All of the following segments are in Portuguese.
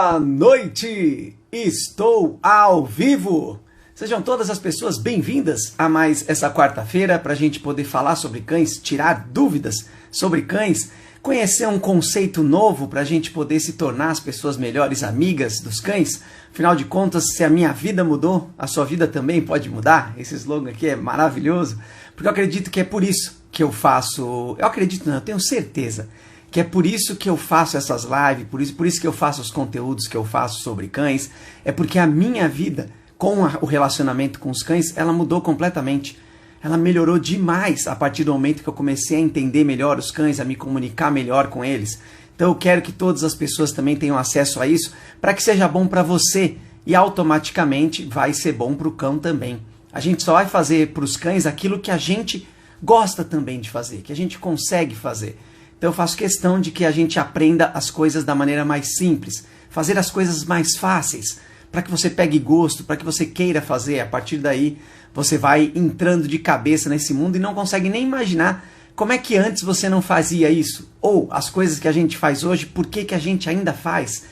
Boa noite! Estou ao vivo! Sejam todas as pessoas bem-vindas a mais essa quarta-feira para a gente poder falar sobre cães, tirar dúvidas sobre cães, conhecer um conceito novo para a gente poder se tornar as pessoas melhores amigas dos cães. Afinal de contas, se a minha vida mudou, a sua vida também pode mudar. Esse slogan aqui é maravilhoso, porque eu acredito que é por isso que eu faço... Eu acredito não, eu tenho certeza que é por isso que eu faço essas lives, por isso que eu faço os conteúdos que eu faço sobre cães, é porque a minha vida com o relacionamento com os cães, ela mudou completamente. Ela melhorou demais a partir do momento que eu comecei a entender melhor os cães, a me comunicar melhor com eles. Então eu quero que todas as pessoas também tenham acesso a isso, para que seja bom para você e automaticamente vai ser bom para o cão também. A gente só vai fazer para os cães aquilo que a gente gosta também de fazer, que a gente consegue fazer. Então eu faço questão de que a gente aprenda as coisas da maneira mais simples, fazer as coisas mais fáceis, para que você pegue gosto, para que você queira fazer. A partir daí você vai entrando de cabeça nesse mundo e não consegue nem imaginar como é que antes você não fazia isso, ou as coisas que a gente faz hoje, por que a gente ainda faz.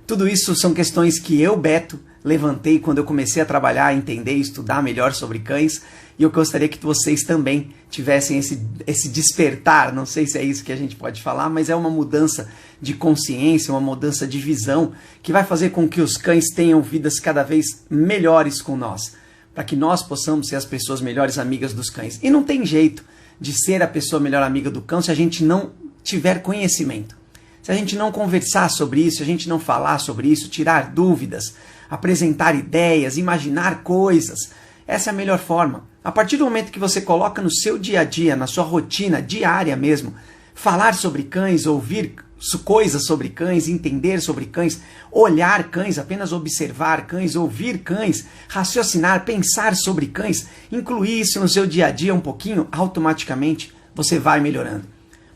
Tudo isso são questões que eu, Beto, levantei quando eu comecei a trabalhar, entender e estudar melhor sobre cães, e eu gostaria que vocês também tivessem esse despertar, não sei se é isso que a gente pode falar, mas é uma mudança de consciência, uma mudança de visão, que vai fazer com que os cães tenham vidas cada vez melhores com nós, para que nós possamos ser as pessoas melhores amigas dos cães. E não tem jeito de ser a pessoa melhor amiga do cão se a gente não tiver conhecimento. Se a gente não conversar sobre isso, se a gente não falar sobre isso, tirar dúvidas, apresentar ideias, imaginar coisas, essa é a melhor forma. A partir do momento que você coloca no seu dia a dia, na sua rotina diária mesmo, falar sobre cães, ouvir coisas sobre cães, entender sobre cães, olhar cães, apenas observar cães, ouvir cães, raciocinar, pensar sobre cães, incluir isso no seu dia a dia um pouquinho, automaticamente você vai melhorando.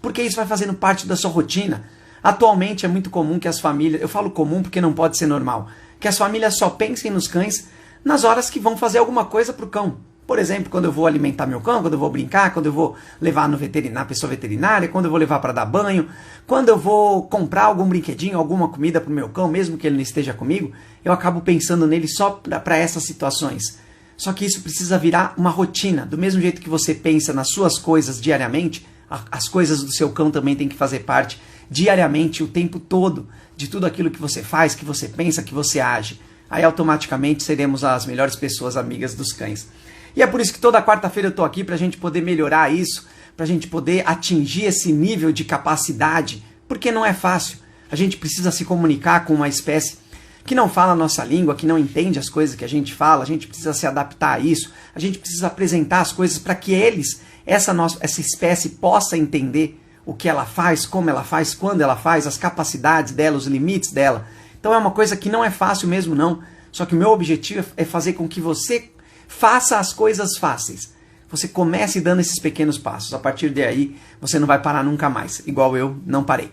Porque isso vai fazendo parte da sua rotina. Atualmente é muito comum que as famílias, eu falo comum porque não pode ser normal, que as famílias só pensem nos cães nas horas que vão fazer alguma coisa para o cão. Por exemplo, quando eu vou alimentar meu cão, quando eu vou brincar, quando eu vou levar no veterinário, pessoa veterinária, quando eu vou levar para dar banho, quando eu vou comprar algum brinquedinho, alguma comida para o meu cão, mesmo que ele não esteja comigo, eu acabo pensando nele só para essas situações. Só que isso precisa virar uma rotina. Do mesmo jeito que você pensa nas suas coisas diariamente, as coisas do seu cão também têm que fazer parte diariamente, o tempo todo, de tudo aquilo que você faz, que você pensa, que você age. Aí automaticamente seremos as melhores pessoas amigas dos cães. E é por isso que toda quarta-feira eu estou aqui para a gente poder melhorar isso, para a gente poder atingir esse nível de capacidade, porque não é fácil. A gente precisa se comunicar com uma espécie que não fala a nossa língua, que não entende as coisas que a gente fala, a gente precisa se adaptar a isso, a gente precisa apresentar as coisas para que eles, essa espécie, possa entender o que ela faz, como ela faz, quando ela faz, as capacidades dela, os limites dela. Então é uma coisa que não é fácil mesmo não, só que o meu objetivo é fazer com que você faça as coisas fáceis. Você comece dando esses pequenos passos. A partir daí, você não vai parar nunca mais, igual eu não parei.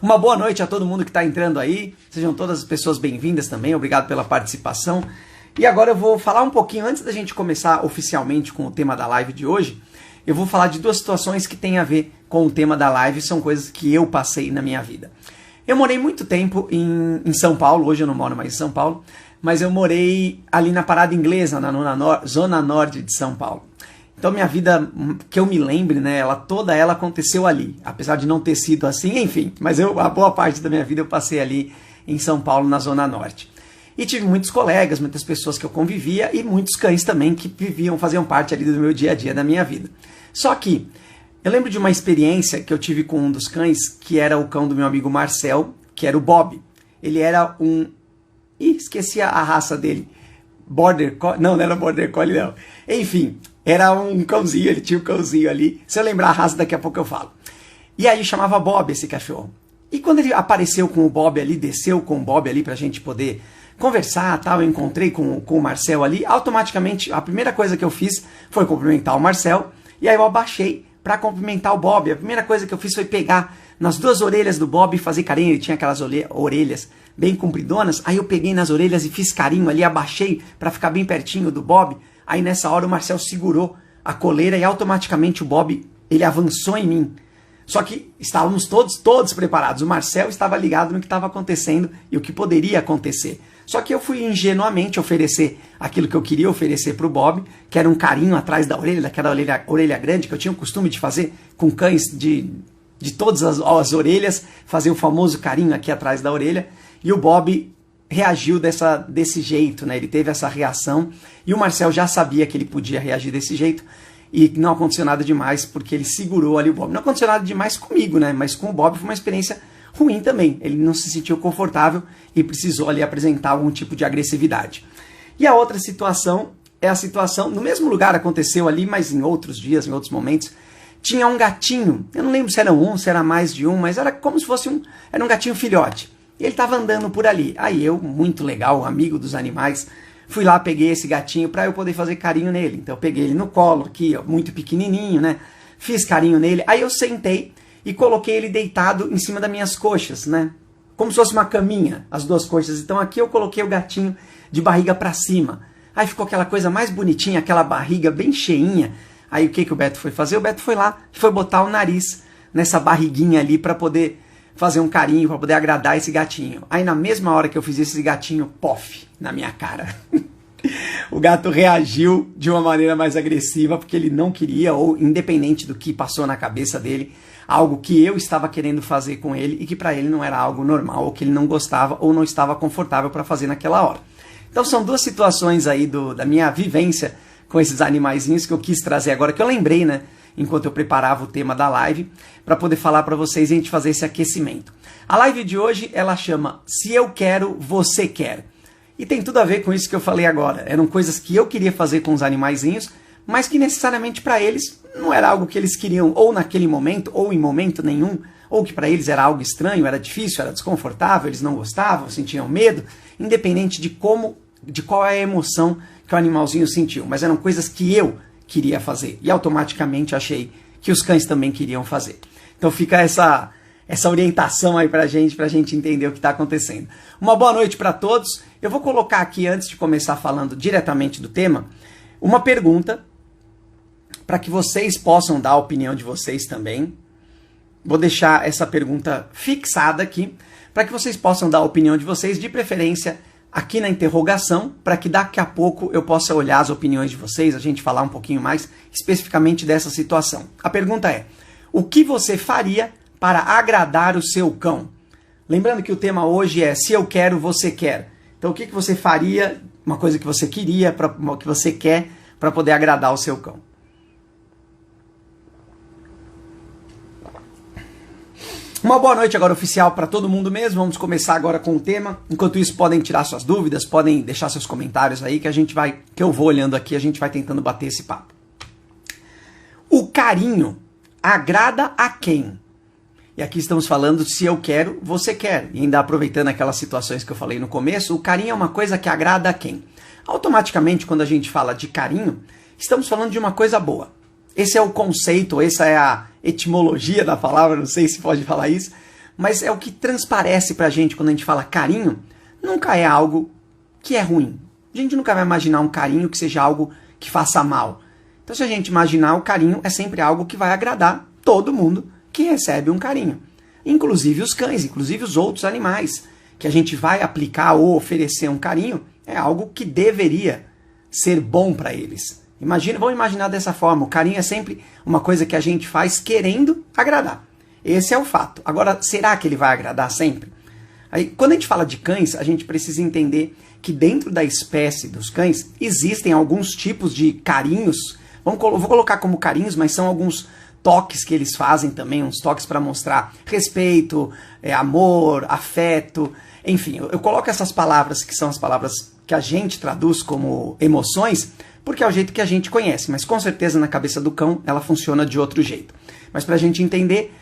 Uma boa noite a todo mundo que está entrando aí. Sejam todas as pessoas bem-vindas também. Obrigado pela participação. E agora eu vou falar um pouquinho, antes da gente começar oficialmente com o tema da live de hoje, eu vou falar de duas situações que têm a ver com o tema da live, são coisas que eu passei na minha vida. Eu morei muito tempo em São Paulo, hoje eu não moro mais em São Paulo, mas eu morei ali na Parada Inglesa, na zona norte de São Paulo. Então minha vida, que eu me lembre, né, toda ela aconteceu ali, apesar de não ter sido assim, enfim, mas a boa parte da minha vida eu passei ali em São Paulo, na zona norte. E tive muitos colegas, muitas pessoas que eu convivia e muitos cães também que faziam parte ali do meu dia a dia, da minha vida. Só que eu lembro de uma experiência que eu tive com um dos cães, que era o cão do meu amigo Marcel, que era o Bob. Ele era um... esqueci a raça dele. Border Collie? Não era Border Collie, não. Enfim, era um cãozinho, ele tinha um cãozinho ali. Se eu lembrar a raça, daqui a pouco eu falo. E aí chamava Bob esse cachorro. E quando ele apareceu com o Bob ali, desceu com o Bob ali pra gente poder conversar, tal, eu encontrei com o Marcel ali, automaticamente a primeira coisa que eu fiz foi cumprimentar o Marcel, e aí eu abaixei para cumprimentar o Bob. A primeira coisa que eu fiz foi pegar nas duas orelhas do Bob e fazer carinho. Ele tinha aquelas orelhas bem compridonas, aí eu peguei nas orelhas e fiz carinho ali, abaixei para ficar bem pertinho do Bob. Aí nessa hora o Marcel segurou a coleira e automaticamente o Bob, ele avançou em mim. Só que estávamos todos preparados. O Marcel estava ligado no que estava acontecendo e o que poderia acontecer. Só que eu fui ingenuamente oferecer aquilo que eu queria oferecer para o Bob, que era um carinho atrás da orelha, daquela orelha grande que eu tinha o costume de fazer com cães de todas as orelhas, fazer o famoso carinho aqui atrás da orelha. E o Bob reagiu desse jeito, né? Ele teve essa reação e o Marcel já sabia que ele podia reagir desse jeito e não aconteceu nada demais porque ele segurou ali o Bob. Não aconteceu nada demais comigo, né? Mas com o Bob foi uma experiência ruim também. Ele não se sentiu confortável e precisou ali apresentar algum tipo de agressividade. E a outra situação é a situação, no mesmo lugar aconteceu ali, mas em outros dias, em outros momentos, tinha um gatinho, eu não lembro se era um, se era mais de um, mas era como se fosse era um gatinho filhote. E ele estava andando por ali. Aí eu, muito legal, amigo dos animais, fui lá, peguei esse gatinho para eu poder fazer carinho nele. Então eu peguei ele no colo aqui, ó, muito pequenininho, né? Fiz carinho nele. Aí eu sentei e coloquei ele deitado em cima das minhas coxas, né? Como se fosse uma caminha, as duas coxas. Então aqui eu coloquei o gatinho de barriga para cima. Aí ficou aquela coisa mais bonitinha, aquela barriga bem cheinha. Aí o que o Beto foi fazer? O Beto foi lá e foi botar o nariz nessa barriguinha ali para poder fazer um carinho, para poder agradar esse gatinho. Aí na mesma hora que eu fiz esse gatinho, pof, na minha cara. O gato reagiu de uma maneira mais agressiva, porque ele não queria, ou independente do que passou na cabeça dele, algo que eu estava querendo fazer com ele e que para ele não era algo normal, ou que ele não gostava, ou não estava confortável para fazer naquela hora. Então são duas situações aí da minha vivência com esses animaizinhos que eu quis trazer agora, que eu lembrei, né? Enquanto eu preparava o tema da live, para poder falar para vocês e a gente fazer esse aquecimento. A live de hoje, ela chama Se Eu Quero, Você Quer. E tem tudo a ver com isso que eu falei agora. Eram coisas que eu queria fazer com os animaizinhos, mas que necessariamente para eles não era algo que eles queriam ou naquele momento, ou em momento nenhum, ou que para eles era algo estranho, era difícil, era desconfortável, eles não gostavam, sentiam medo, independente de qual é a emoção que o animalzinho sentiu. Mas eram coisas que eu queria fazer. E automaticamente achei que os cães também queriam fazer. Então fica essa orientação aí pra gente entender o que está acontecendo. Uma boa noite para todos. Eu vou colocar aqui, antes de começar falando diretamente do tema, uma pergunta para que vocês possam dar a opinião de vocês também. Vou deixar essa pergunta fixada aqui, para que vocês possam dar a opinião de vocês, de preferência aqui na interrogação, para que daqui a pouco eu possa olhar as opiniões de vocês, a gente falar um pouquinho mais especificamente dessa situação. A pergunta é: o que você faria para agradar o seu cão? Lembrando que o tema hoje é Se Eu Quero, Você Quer. Então o que você faria, uma coisa que você queria, que você quer, para poder agradar o seu cão? Uma boa noite agora oficial para todo mundo mesmo. Vamos começar agora com o tema. Enquanto isso, podem tirar suas dúvidas, podem deixar seus comentários aí que eu vou olhando aqui, a gente vai tentando bater esse papo. O carinho agrada a quem? E aqui estamos falando se eu quero, você quer. E ainda aproveitando aquelas situações que eu falei no começo, o carinho é uma coisa que agrada a quem? Automaticamente, quando a gente fala de carinho, estamos falando de uma coisa boa. Esse é o conceito, essa é a etimologia da palavra, não sei se pode falar isso, mas é o que transparece pra gente quando a gente fala carinho, nunca é algo que é ruim. A gente nunca vai imaginar um carinho que seja algo que faça mal. Então se a gente imaginar, o carinho é sempre algo que vai agradar todo mundo que recebe um carinho. Inclusive os cães, inclusive os outros animais, que a gente vai aplicar ou oferecer um carinho, é algo que deveria ser bom para eles. Vamos imaginar dessa forma, o carinho é sempre uma coisa que a gente faz querendo agradar. Esse é o fato. Agora, será que ele vai agradar sempre? Aí, quando a gente fala de cães, a gente precisa entender que dentro da espécie dos cães existem alguns tipos de carinhos. Vou colocar como carinhos, mas são alguns toques que eles fazem também, uns toques para mostrar respeito, amor, afeto, enfim. Eu coloco essas palavras que são as palavras que a gente traduz como emoções, porque é o jeito que a gente conhece, mas com certeza na cabeça do cão ela funciona de outro jeito. Mas para a gente entender,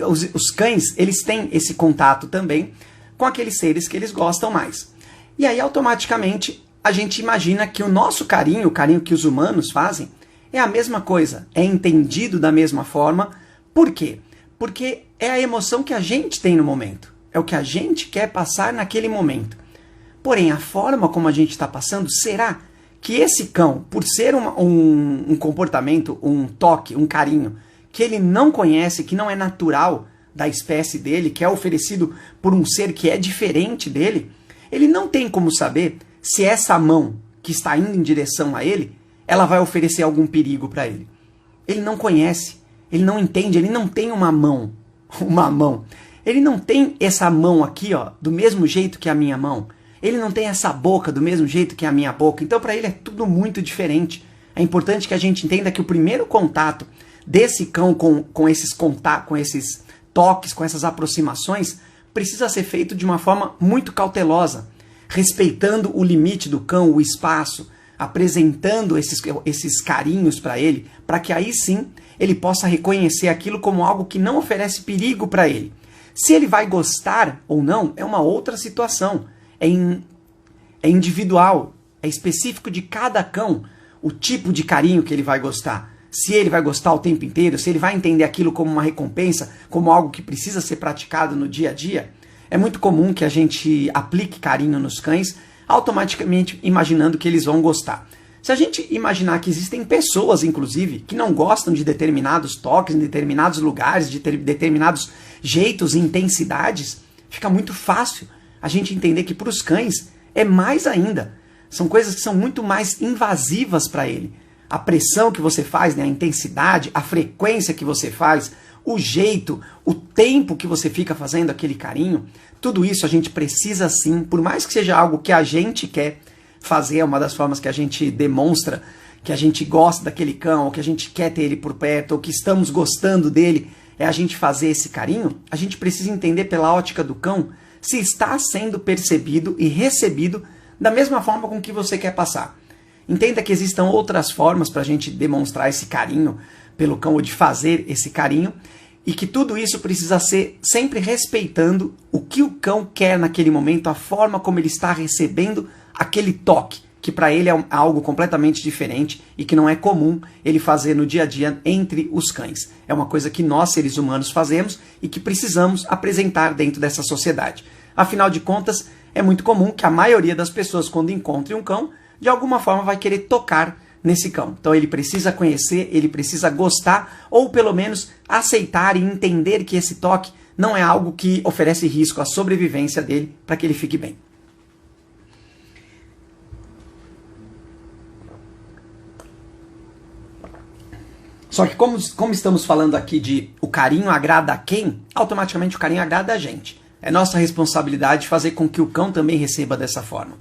os cães, eles têm esse contato também com aqueles seres que eles gostam mais. E aí automaticamente a gente imagina que o nosso carinho, o carinho que os humanos fazem, é a mesma coisa, é entendido da mesma forma. Por quê? Porque é a emoção que a gente tem no momento, é o que a gente quer passar naquele momento. Porém, a forma como a gente está passando, será que esse cão, por ser um comportamento, um toque, um carinho, que ele não conhece, que não é natural da espécie dele, que é oferecido por um ser que é diferente dele, ele não tem como saber se essa mão que está indo em direção a ele, ela vai oferecer algum perigo para ele. Ele não conhece, ele não entende, ele não tem uma mão. Ele não tem essa mão aqui, ó, do mesmo jeito que a minha mão. Ele não tem essa boca do mesmo jeito que a minha boca. Então, para ele é tudo muito diferente. É importante que a gente entenda que o primeiro contato desse cão com esses toques, com essas aproximações, precisa ser feito de uma forma muito cautelosa, respeitando o limite do cão, o espaço, apresentando esses carinhos para ele, para que aí sim ele possa reconhecer aquilo como algo que não oferece perigo para ele. Se ele vai gostar ou não, é uma outra situação. É individual, é específico de cada cão o tipo de carinho que ele vai gostar. Se ele vai gostar o tempo inteiro, se ele vai entender aquilo como uma recompensa, como algo que precisa ser praticado no dia a dia. É muito comum que a gente aplique carinho nos cães, automaticamente imaginando que eles vão gostar. Se a gente imaginar que existem pessoas, inclusive, que não gostam de determinados toques, em determinados lugares, de determinados jeitos e intensidades, fica muito fácil a gente entender que para os cães é mais ainda. São coisas que são muito mais invasivas para ele. A pressão que você faz, né, a intensidade, a frequência que você faz, o jeito, o tempo que você fica fazendo aquele carinho, tudo isso a gente precisa sim, por mais que seja algo que a gente quer fazer, é uma das formas que a gente demonstra que a gente gosta daquele cão, ou que a gente quer ter ele por perto, ou que estamos gostando dele, é a gente fazer esse carinho, a gente precisa entender pela ótica do cão se está sendo percebido e recebido da mesma forma com que você quer passar. Entenda que existam outras formas para a gente demonstrar esse carinho pelo cão, ou de fazer esse carinho, e que tudo isso precisa ser sempre respeitando o que o cão quer naquele momento, a forma como ele está recebendo aquele toque, que para ele é algo completamente diferente e que não é comum ele fazer no dia a dia entre os cães. É uma coisa que nós, seres humanos, fazemos e que precisamos apresentar dentro dessa sociedade. Afinal de contas, é muito comum que a maioria das pessoas, quando encontrem um cão, de alguma forma vai querer tocar nesse cão. Então ele precisa conhecer, ele precisa gostar, ou pelo menos aceitar e entender que esse toque não é algo que oferece risco à sobrevivência dele para que ele fique bem. Só que como estamos falando aqui de o carinho agrada a quem, automaticamente o carinho agrada a gente. É nossa responsabilidade fazer com que o cão também receba dessa forma.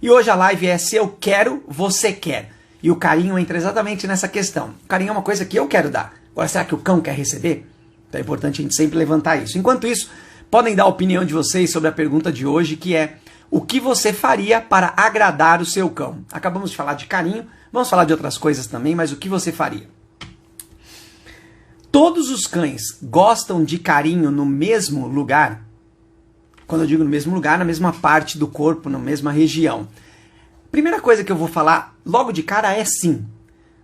E hoje a live é se eu quero, você quer. E o carinho entra exatamente nessa questão. O carinho é uma coisa que eu quero dar. Agora, será que o cão quer receber? Então é importante a gente sempre levantar isso. Enquanto isso, podem dar a opinião de vocês sobre a pergunta de hoje, que é: o que você faria para agradar o seu cão? Acabamos de falar de carinho, vamos falar de outras coisas também, mas o que você faria? Todos os cães gostam de carinho no mesmo lugar? Quando eu digo no mesmo lugar, na mesma parte do corpo, na mesma região. Primeira coisa que eu vou falar logo de cara é sim.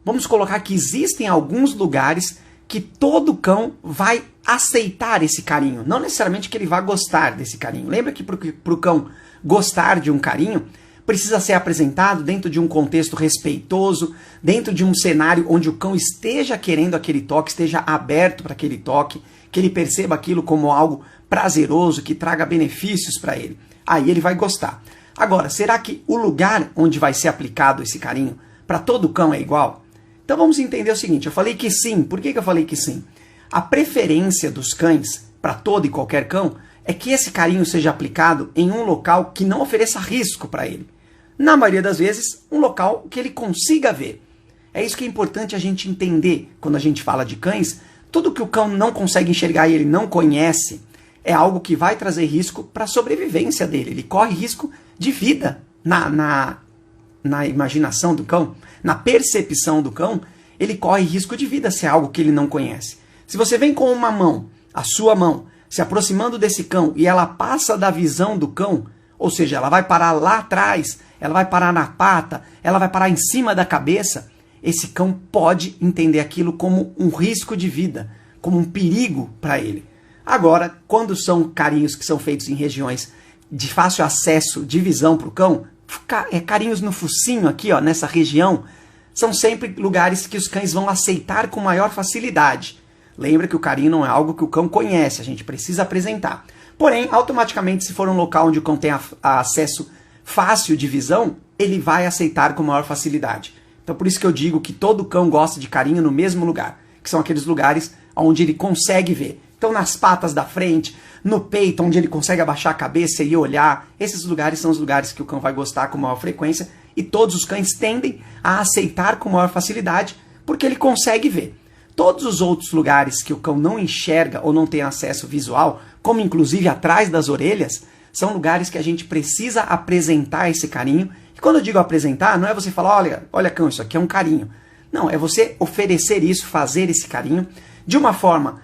Vamos colocar que existem alguns lugares que todo cão vai aceitar esse carinho. Não necessariamente que ele vá gostar desse carinho. Lembra que para o cão gostar de um carinho, precisa ser apresentado dentro de um contexto respeitoso, dentro de um cenário onde o cão esteja querendo aquele toque, esteja aberto para aquele toque, que ele perceba aquilo como algo prazeroso, que traga benefícios para ele. Aí ele vai gostar. Agora, será que o lugar onde vai ser aplicado esse carinho para todo cão é igual? Então vamos entender o seguinte, eu falei que sim. Por que eu falei que sim? A preferência dos cães para todo e qualquer cão é que esse carinho seja aplicado em um local que não ofereça risco para ele. Na maioria das vezes, um local que ele consiga ver. É isso que é importante a gente entender quando a gente fala de cães. Tudo que o cão não consegue enxergar e ele não conhece é algo que vai trazer risco para a sobrevivência dele. Ele corre risco de vida na imaginação do cão, na percepção do cão, ele corre risco de vida se é algo que ele não conhece. Se você vem com uma mão, a sua mão, se aproximando desse cão e ela passa da visão do cão, ou seja, ela vai parar lá atrás, ela vai parar na pata, ela vai parar em cima da cabeça, esse cão pode entender aquilo como um risco de vida, como um perigo para ele. Agora, quando são carinhos que são feitos em regiões de fácil acesso de visão para o cão, carinhos no focinho aqui, ó, nessa região, são sempre lugares que os cães vão aceitar com maior facilidade. Lembra que o carinho não é algo que o cão conhece, a gente precisa apresentar. Porém, automaticamente, se for um local onde o cão tem acesso fácil de visão, ele vai aceitar com maior facilidade. Então, por isso que eu digo que todo cão gosta de carinho no mesmo lugar, que são aqueles lugares onde ele consegue ver. Então, nas patas da frente, no peito, onde ele consegue abaixar a cabeça e olhar, esses lugares são os lugares que o cão vai gostar com maior frequência, e todos os cães tendem a aceitar com maior facilidade, porque ele consegue ver. Todos os outros lugares que o cão não enxerga ou não tem acesso visual, como inclusive atrás das orelhas, são lugares que a gente precisa apresentar esse carinho. E quando eu digo apresentar, não é você falar, olha cão, isso aqui é um carinho. Não, é você oferecer isso, fazer esse carinho de uma forma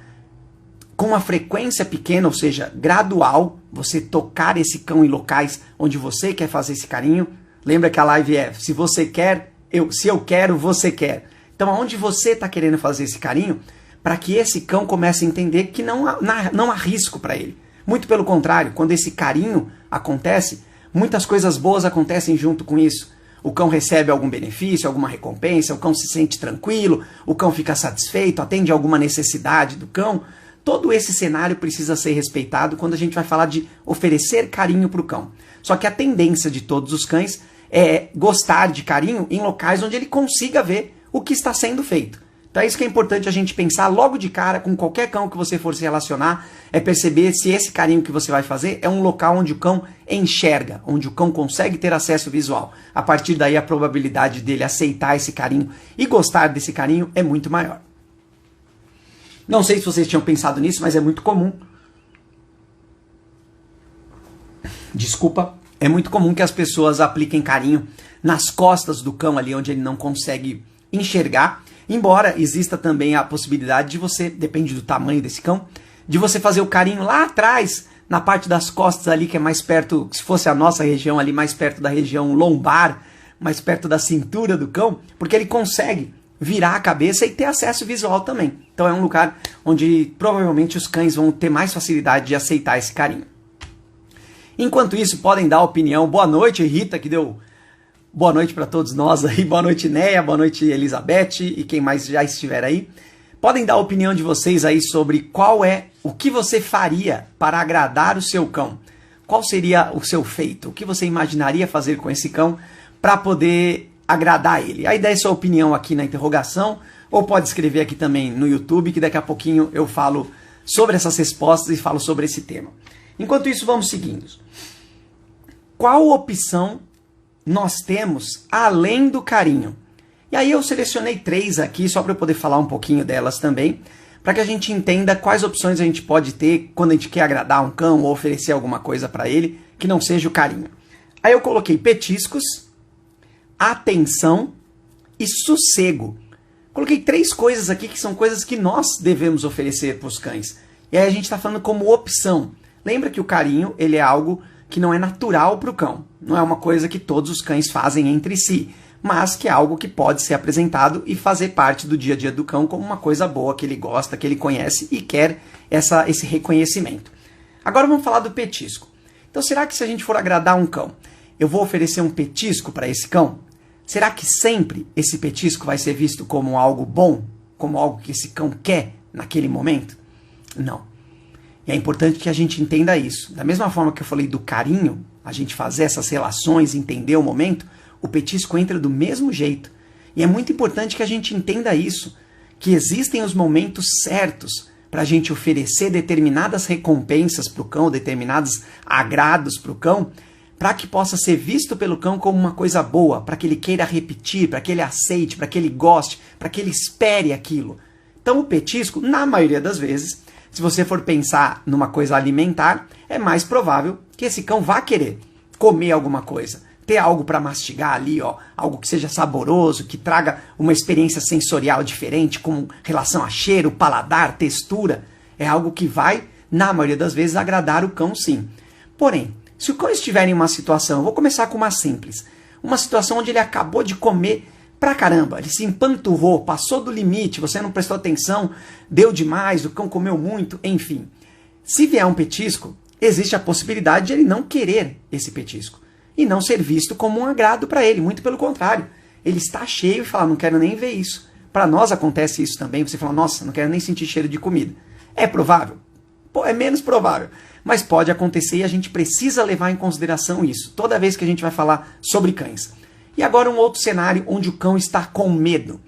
com uma frequência pequena, ou seja, gradual, você tocar esse cão em locais onde você quer fazer esse carinho. Lembra que a live é, se você quer, se eu quero, você quer. Então, aonde você está querendo fazer esse carinho, para que esse cão comece a entender que não há risco para ele. Muito pelo contrário, quando esse carinho acontece, muitas coisas boas acontecem junto com isso. O cão recebe algum benefício, alguma recompensa, o cão se sente tranquilo, o cão fica satisfeito, atende a alguma necessidade do cão. Todo esse cenário precisa ser respeitado quando a gente vai falar de oferecer carinho para o cão. Só que a tendência de todos os cães é gostar de carinho em locais onde ele consiga ver o que está sendo feito. Então é isso que é importante a gente pensar logo de cara com qualquer cão que você for se relacionar, é perceber se esse carinho que você vai fazer é um local onde o cão enxerga, onde o cão consegue ter acesso visual. A partir daí a probabilidade dele aceitar esse carinho e gostar desse carinho é muito maior. Não sei se vocês tinham pensado nisso, mas é muito comum. Desculpa. É muito comum que as pessoas apliquem carinho nas costas do cão ali onde ele não consegue enxergar, embora exista também a possibilidade de você, depende do tamanho desse cão, de você fazer o carinho lá atrás, na parte das costas ali, que é mais perto, se fosse a nossa região ali, mais perto da região lombar, mais perto da cintura do cão, porque ele consegue virar a cabeça e ter acesso visual também. Então é um lugar onde provavelmente os cães vão ter mais facilidade de aceitar esse carinho. Enquanto isso, podem dar opinião. Boa noite, Rita, que deu boa noite para todos nós aí. Boa noite, Neia. Boa noite, Elizabeth e quem mais já estiver aí. Podem dar a opinião de vocês aí sobre o que você faria para agradar o seu cão. Qual seria o seu feito? O que você imaginaria fazer com esse cão para poder agradar ele? Aí dá sua opinião aqui na interrogação, ou pode escrever aqui também no YouTube, que daqui a pouquinho eu falo sobre essas respostas e falo sobre esse tema. Enquanto isso, vamos seguindo. Qual opção nós temos além do carinho? E aí eu selecionei 3 aqui, só para eu poder falar um pouquinho delas também, para que a gente entenda quais opções a gente pode ter quando a gente quer agradar um cão ou oferecer alguma coisa para ele que não seja o carinho. Aí eu coloquei petiscos, atenção e sossego. Coloquei 3 coisas aqui que são coisas que nós devemos oferecer para os cães. E aí a gente está falando como opção. Lembra que o carinho ele é algo que não é natural para o cão. Não é uma coisa que todos os cães fazem entre si, mas que é algo que pode ser apresentado e fazer parte do dia a dia do cão como uma coisa boa que ele gosta, que ele conhece e quer esse reconhecimento. Agora vamos falar do petisco. Então será que se a gente for agradar um cão, eu vou oferecer um petisco para esse cão? Será que sempre esse petisco vai ser visto como algo bom? Como algo que esse cão quer naquele momento? Não. E é importante que a gente entenda isso. Da mesma forma que eu falei do carinho, a gente fazer essas relações, entender o momento, o petisco entra do mesmo jeito. E é muito importante que a gente entenda isso, que existem os momentos certos para a gente oferecer determinadas recompensas para o cão, determinados agrados para o cão, para que possa ser visto pelo cão como uma coisa boa, para que ele queira repetir, para que ele aceite, para que ele goste, para que ele espere aquilo. Então o petisco, na maioria das vezes, se você for pensar numa coisa alimentar, é mais provável que esse cão vá querer comer alguma coisa, ter algo para mastigar ali, algo que seja saboroso, que traga uma experiência sensorial diferente com relação a cheiro, paladar, textura. É algo que vai, na maioria das vezes, agradar o cão sim. Porém, se o cão estiver em uma situação, eu vou começar com uma simples, uma situação onde ele acabou de comer pra caramba, ele se empanturrou, passou do limite, você não prestou atenção, deu demais, o cão comeu muito, enfim. Se vier um petisco, existe a possibilidade de ele não querer esse petisco e não ser visto como um agrado para ele, muito pelo contrário. Ele está cheio e fala, não quero nem ver isso. Para nós acontece isso também, você fala, nossa, não quero nem sentir cheiro de comida. É provável? Pô, é menos provável, mas pode acontecer e a gente precisa levar em consideração isso, toda vez que a gente vai falar sobre cães. E agora um outro cenário onde o cão está com medo,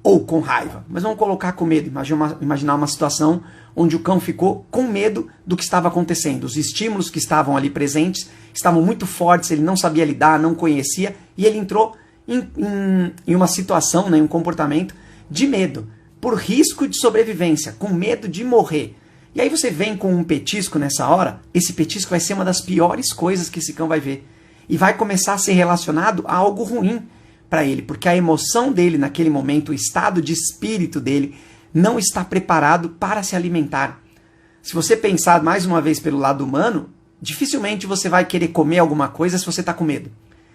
ou com raiva, mas vamos colocar com medo, imaginar uma situação onde o cão ficou com medo do que estava acontecendo, os estímulos que estavam ali presentes estavam muito fortes, ele não sabia lidar, não conhecia, e ele entrou em uma situação, né, um comportamento de medo, por risco de sobrevivência, com medo de morrer. E aí você vem com um petisco nessa hora, esse petisco vai ser uma das piores coisas que esse cão vai ver. E vai começar a ser relacionado a algo ruim para ele, porque a emoção dele naquele momento, o estado de espírito dele, não está preparado para se alimentar. Se você pensar mais uma vez pelo lado humano, dificilmente você vai querer comer alguma coisa se você está com medo.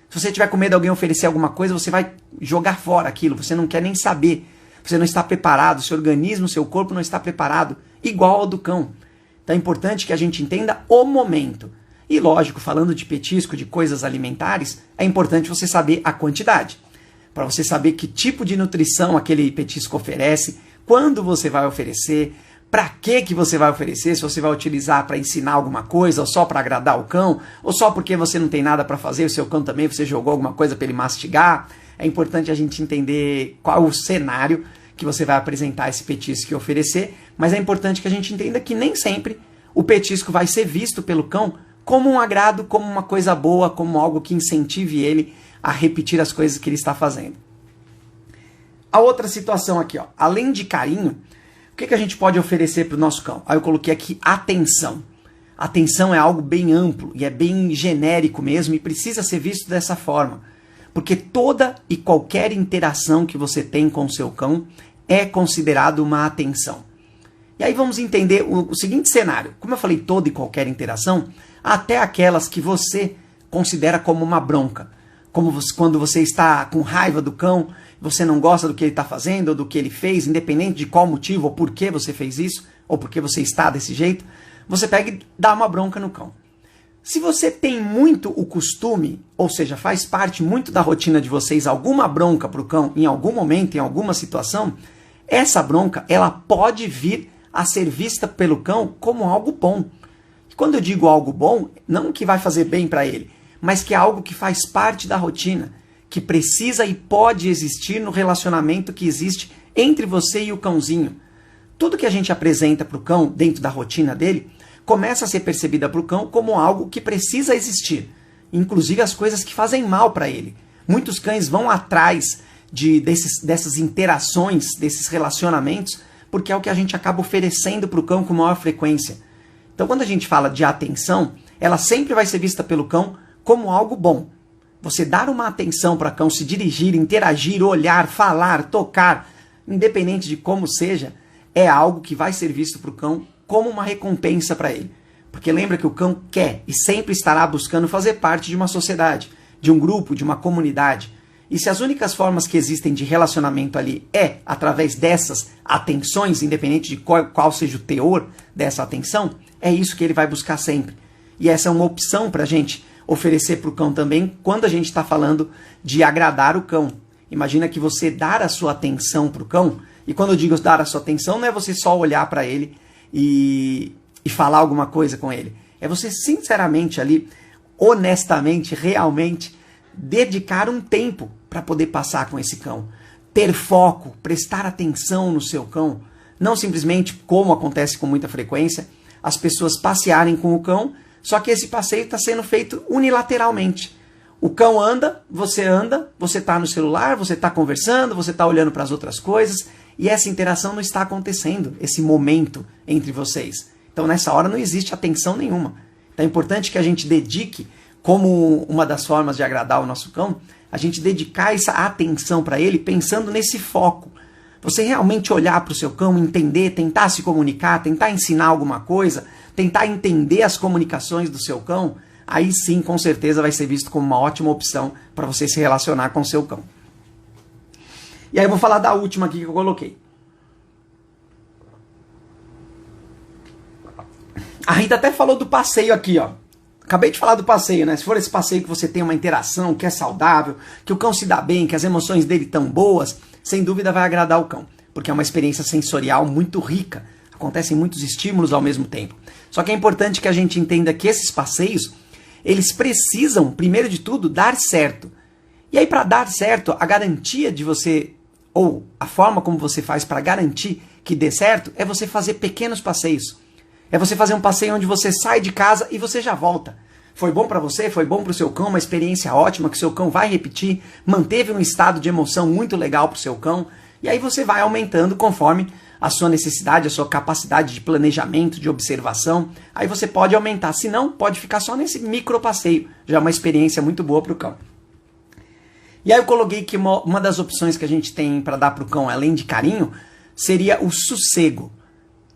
Se você tiver com medo de alguém oferecer alguma coisa, você vai jogar fora aquilo, você não quer nem saber. Você não está preparado, seu organismo, seu corpo não está preparado, igual ao do cão. Então é importante que a gente entenda o momento. E lógico, falando de petisco, de coisas alimentares, é importante você saber a quantidade. Para você saber que tipo de nutrição aquele petisco oferece, quando você vai oferecer, para que você vai oferecer, se você vai utilizar para ensinar alguma coisa, ou só para agradar o cão, ou só porque você não tem nada para fazer, o seu cão também, você jogou alguma coisa para ele mastigar. É importante a gente entender qual o cenário que você vai apresentar esse petisco e oferecer, mas é importante que a gente entenda que nem sempre o petisco vai ser visto pelo cão como um agrado, como uma coisa boa, como algo que incentive ele a repetir as coisas que ele está fazendo. A outra situação aqui, ó, além de carinho, o que a gente pode oferecer para o nosso cão? Aí eu coloquei aqui atenção. Atenção é algo bem amplo e é bem genérico mesmo e precisa ser visto dessa forma. Porque toda e qualquer interação que você tem com o seu cão é considerado uma atenção. E aí vamos entender o seguinte cenário. Como eu falei, toda e qualquer interação, até aquelas que você considera como uma bronca. Como quando você está com raiva do cão, você não gosta do que ele está fazendo ou do que ele fez, independente de qual motivo ou por que você fez isso, ou por que você está desse jeito, você pega e dá uma bronca no cão. Se você tem muito o costume, ou seja, faz parte muito da rotina de vocês, alguma bronca para o cão em algum momento, em alguma situação, essa bronca ela pode vir a ser vista pelo cão como algo bom. E quando eu digo algo bom, não que vai fazer bem para ele, mas que é algo que faz parte da rotina, que precisa e pode existir no relacionamento que existe entre você e o cãozinho. Tudo que a gente apresenta para o cão dentro da rotina dele, começa a ser percebida para o cão como algo que precisa existir. Inclusive as coisas que fazem mal para ele. Muitos cães vão atrás dessas interações, desses relacionamentos, porque é o que a gente acaba oferecendo para o cão com maior frequência. Então quando a gente fala de atenção, ela sempre vai ser vista pelo cão como algo bom. Você dar uma atenção para o cão, se dirigir, interagir, olhar, falar, tocar, independente de como seja, é algo que vai ser visto para o cão como uma recompensa para ele. Porque lembra que o cão quer e sempre estará buscando fazer parte de uma sociedade, de um grupo, de uma comunidade. E se as únicas formas que existem de relacionamento ali é através dessas atenções, independente de qual seja o teor dessa atenção, é isso que ele vai buscar sempre. E essa é uma opção para a gente oferecer para o cão também quando a gente está falando de agradar o cão. Imagina que você dar a sua atenção para o cão, e quando eu digo dar a sua atenção, não é você só olhar para ele e falar alguma coisa com ele. É você sinceramente ali, honestamente, realmente, dedicar um tempo para poder passar com esse cão. Ter foco, prestar atenção no seu cão. Não simplesmente, como acontece com muita frequência, as pessoas passearem com o cão, só que esse passeio está sendo feito unilateralmente. O cão anda, você está no celular, você está conversando, você está olhando para as outras coisas, e essa interação não está acontecendo, esse momento entre vocês. Então nessa hora não existe atenção nenhuma. Então é importante que a gente dedique, como uma das formas de agradar o nosso cão, a gente dedicar essa atenção para ele pensando nesse foco. Você realmente olhar para o seu cão, entender, tentar se comunicar, tentar ensinar alguma coisa, tentar entender as comunicações do seu cão, aí sim, com certeza, vai ser visto como uma ótima opção para você se relacionar com o seu cão. E aí eu vou falar da última aqui que eu coloquei. A Rita até falou do passeio aqui, ó. Acabei de falar do passeio, né? Se for esse passeio que você tem uma interação, que é saudável, que o cão se dá bem, que as emoções dele estão boas, sem dúvida vai agradar o cão, porque é uma experiência sensorial muito rica, acontecem muitos estímulos ao mesmo tempo. Só que é importante que a gente entenda que esses passeios, eles precisam, primeiro de tudo, dar certo. E aí, para dar certo, a garantia de você, ou a forma como você faz para garantir que dê certo, é você fazer pequenos passeios. É você fazer um passeio onde você sai de casa e você já volta. Foi bom para você, foi bom para o seu cão, uma experiência ótima que o seu cão vai repetir, manteve um estado de emoção muito legal para o seu cão, e aí você vai aumentando conforme a sua necessidade, a sua capacidade de planejamento, de observação, aí você pode aumentar, se não, pode ficar só nesse micro passeio, já é uma experiência muito boa para o cão. E aí eu coloquei que uma das opções que a gente tem para dar para o cão, além de carinho, seria o sossego.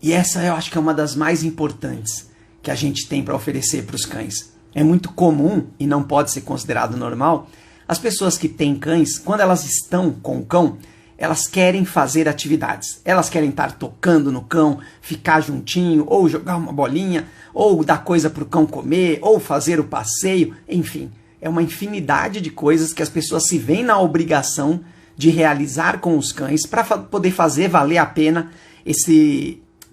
E essa eu acho que é uma das mais importantes que a gente tem para oferecer para os cães. É muito comum, e não pode ser considerado normal, as pessoas que têm cães, quando elas estão com o cão, elas querem fazer atividades. Elas querem estar tocando no cão, ficar juntinho, ou jogar uma bolinha, ou dar coisa para o cão comer, ou fazer o passeio, enfim. É uma infinidade de coisas que as pessoas se veem na obrigação de realizar com os cães para poder fazer valer a pena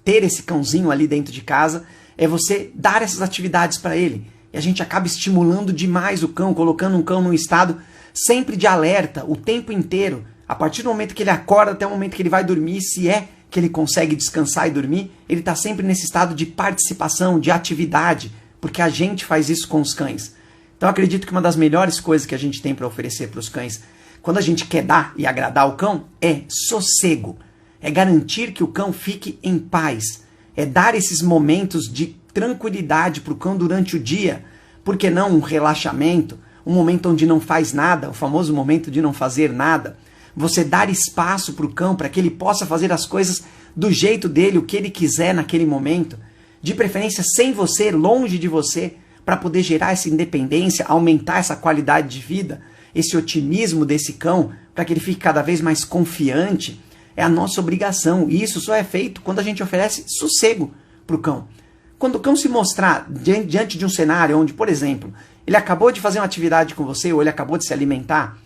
ter esse cãozinho ali dentro de casa, é você dar essas atividades para ele. E a gente acaba estimulando demais o cão, colocando um cão num estado sempre de alerta, o tempo inteiro. A partir do momento que ele acorda até o momento que ele vai dormir, se é que ele consegue descansar e dormir, ele está sempre nesse estado de participação, de atividade, porque a gente faz isso com os cães. Então eu acredito que uma das melhores coisas que a gente tem para oferecer para os cães, quando a gente quer dar e agradar o cão, é sossego. É garantir que o cão fique em paz. É dar esses momentos de tranquilidade para o cão durante o dia. Por que não um relaxamento? Um momento onde não faz nada, o famoso momento de não fazer nada. Você dar espaço para o cão, para que ele possa fazer as coisas do jeito dele, o que ele quiser naquele momento. De preferência sem você, longe de você, para poder gerar essa independência, aumentar essa qualidade de vida, esse otimismo desse cão, para que ele fique cada vez mais confiante. É a nossa obrigação, e isso só é feito quando a gente oferece sossego para o cão. Quando o cão se mostrar diante de um cenário onde, por exemplo, ele acabou de fazer uma atividade com você, ou ele acabou de se alimentar,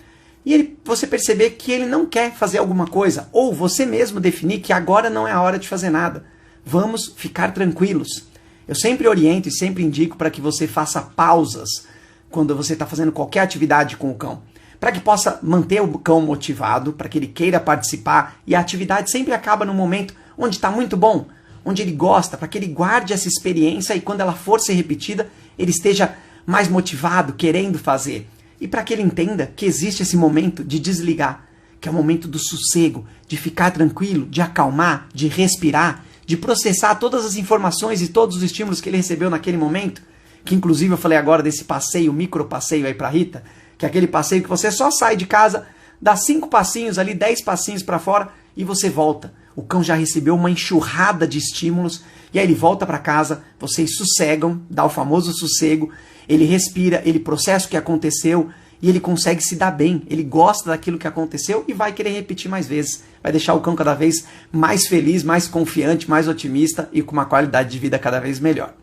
e você perceber que ele não quer fazer alguma coisa, ou você mesmo definir que agora não é a hora de fazer nada, vamos ficar tranquilos. Eu sempre oriento e sempre indico para que você faça pausas quando você está fazendo qualquer atividade com o cão, para que possa manter o cão motivado, para que ele queira participar, e a atividade sempre acaba no momento onde está muito bom, onde ele gosta, para que ele guarde essa experiência e quando ela for ser repetida, ele esteja mais motivado, querendo fazer. E para que ele entenda que existe esse momento de desligar, que é o momento do sossego, de ficar tranquilo, de acalmar, de respirar, de processar todas as informações e todos os estímulos que ele recebeu naquele momento, que inclusive eu falei agora desse passeio, micro passeio aí para Rita, que é aquele passeio que você só sai de casa, dá 5 passinhos ali, 10 passinhos para fora e você volta. O cão já recebeu uma enxurrada de estímulos e aí ele volta para casa, vocês sossegam, dá o famoso sossego, ele respira, ele processa o que aconteceu e ele consegue se dar bem, ele gosta daquilo que aconteceu e vai querer repetir mais vezes. Vai deixar o cão cada vez mais feliz, mais confiante, mais otimista e com uma qualidade de vida cada vez melhor.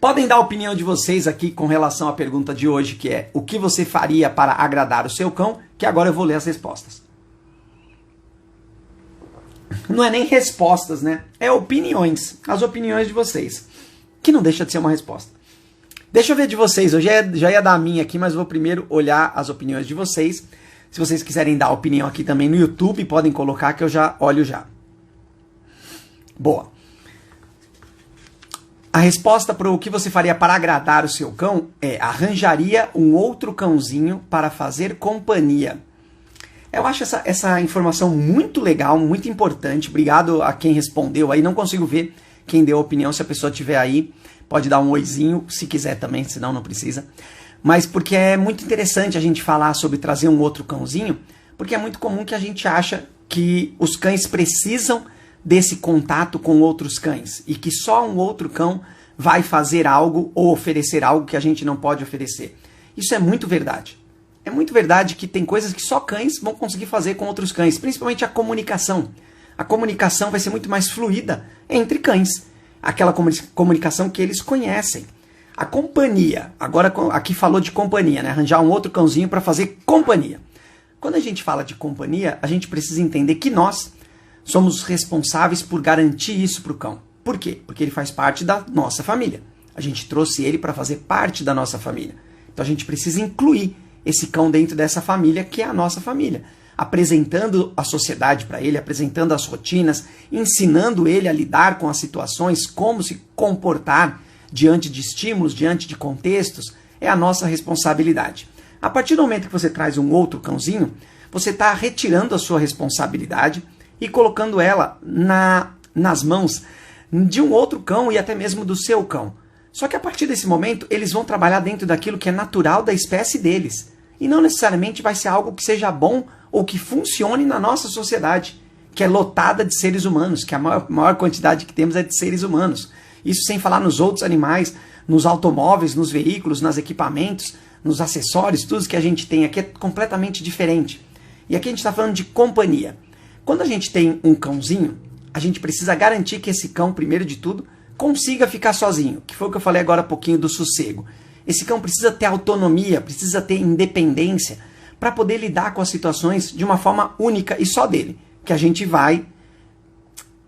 Podem dar a opinião de vocês aqui com relação à pergunta de hoje, que é o que você faria para agradar o seu cão, que agora eu vou ler as respostas. Não é nem respostas, né? É opiniões, as opiniões de vocês, que não deixa de ser uma resposta. Deixa eu ver de vocês, eu já ia dar a minha aqui, mas vou primeiro olhar as opiniões de vocês. Se vocês quiserem dar opinião aqui também no YouTube, podem colocar que eu já olho já. Boa. A resposta para o que você faria para agradar o seu cão é: arranjaria um outro cãozinho para fazer companhia. Eu acho essa informação muito legal, muito importante. Obrigado a quem respondeu aí. Não consigo ver quem deu a opinião. Se a pessoa estiver aí, pode dar um oizinho, se quiser também, senão não precisa. Mas porque é muito interessante a gente falar sobre trazer um outro cãozinho, porque é muito comum que a gente acha que os cães precisam desse contato com outros cães e que só um outro cão vai fazer algo ou oferecer algo que a gente não pode oferecer. Isso é muito verdade. É muito verdade que tem coisas que só cães vão conseguir fazer com outros cães, principalmente a comunicação. A comunicação vai ser muito mais fluida entre cães, aquela comunicação que eles conhecem. A companhia, agora aqui falou de companhia, né? Arranjar um outro cãozinho para fazer companhia. Quando a gente fala de companhia, a gente precisa entender que nós somos responsáveis por garantir isso para o cão. Por quê? Porque ele faz parte da nossa família. A gente trouxe ele para fazer parte da nossa família. Então a gente precisa incluir esse cão dentro dessa família que é a nossa família, apresentando a sociedade para ele, apresentando as rotinas, ensinando ele a lidar com as situações, como se comportar diante de estímulos, diante de contextos, é a nossa responsabilidade. A partir do momento que você traz um outro cãozinho, você está retirando a sua responsabilidade e colocando ela nas mãos de um outro cão e até mesmo do seu cão. Só que a partir desse momento, eles vão trabalhar dentro daquilo que é natural da espécie deles. E não necessariamente vai ser algo que seja bom ou que funcione na nossa sociedade, que é lotada de seres humanos, que a maior quantidade que temos é de seres humanos. Isso sem falar nos outros animais, nos automóveis, nos veículos, nos equipamentos, nos acessórios, tudo que a gente tem aqui é completamente diferente. E aqui a gente está falando de companhia. Quando a gente tem um cãozinho, a gente precisa garantir que esse cão, primeiro de tudo, consiga ficar sozinho, que foi o que eu falei agora há pouquinho do sossego. Esse cão precisa ter autonomia, precisa ter independência para poder lidar com as situações de uma forma única e só dele, que a gente vai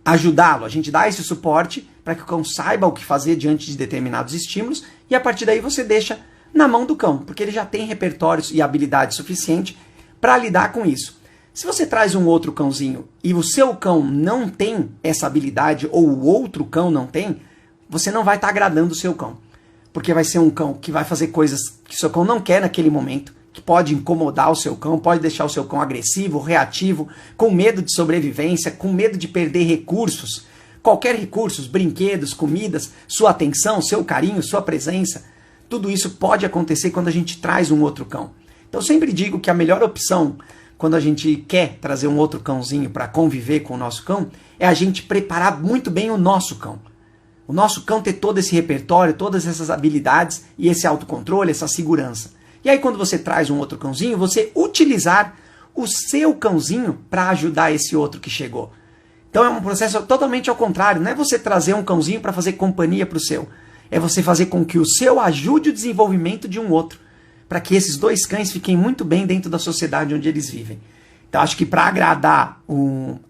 ajudá-lo, a gente dá esse suporte para que o cão saiba o que fazer diante de determinados estímulos e a partir daí você deixa na mão do cão, porque ele já tem repertórios e habilidade suficiente para lidar com isso. Se você traz um outro cãozinho e o seu cão não tem essa habilidade ou o outro cão não tem, você não vai estar agradando o seu cão. Porque vai ser um cão que vai fazer coisas que o seu cão não quer naquele momento, que pode incomodar o seu cão, pode deixar o seu cão agressivo, reativo, com medo de sobrevivência, com medo de perder recursos. Qualquer recursos, brinquedos, comidas, sua atenção, seu carinho, sua presença, tudo isso pode acontecer quando a gente traz um outro cão. Então eu sempre digo que a melhor opção quando a gente quer trazer um outro cãozinho para conviver com o nosso cão, é a gente preparar muito bem o nosso cão. O nosso cão ter todo esse repertório, todas essas habilidades e esse autocontrole, essa segurança. E aí quando você traz um outro cãozinho, você utilizar o seu cãozinho para ajudar esse outro que chegou. Então é um processo totalmente ao contrário, não é você trazer um cãozinho para fazer companhia para o seu, é você fazer com que o seu ajude o desenvolvimento de um outro, para que esses dois cães fiquem muito bem dentro da sociedade onde eles vivem. Então acho que para agradar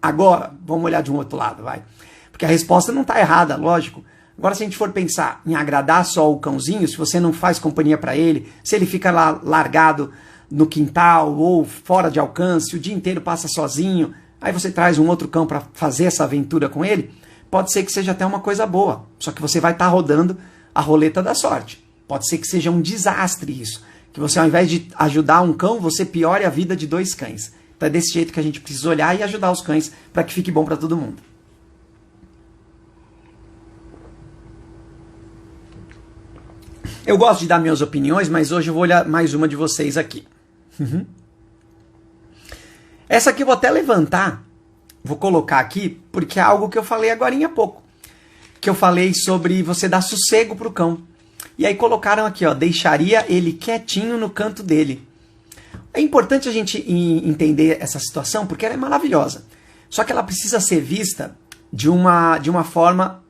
Agora, vamos olhar de um outro lado, vai. Porque a resposta não está errada, lógico. Agora se a gente for pensar em agradar só o cãozinho, se você não faz companhia para ele, se ele fica lá largado no quintal ou fora de alcance, o dia inteiro passa sozinho, aí você traz um outro cão para fazer essa aventura com ele, pode ser que seja até uma coisa boa, só que você vai estar rodando a roleta da sorte. Pode ser que seja um desastre isso. Que você, ao invés de ajudar um cão, você piore a vida de dois cães. Então é desse jeito que a gente precisa olhar e ajudar os cães para que fique bom para todo mundo. Eu gosto de dar minhas opiniões, mas hoje eu vou olhar mais uma de vocês aqui. Essa aqui eu vou até levantar, vou colocar aqui, porque é algo que eu falei agorinha há pouco. Que eu falei sobre você dar sossego para o cão. E aí colocaram aqui, ó, deixaria ele quietinho no canto dele. É importante a gente entender essa situação porque ela é maravilhosa. Só que ela precisa ser vista de uma forma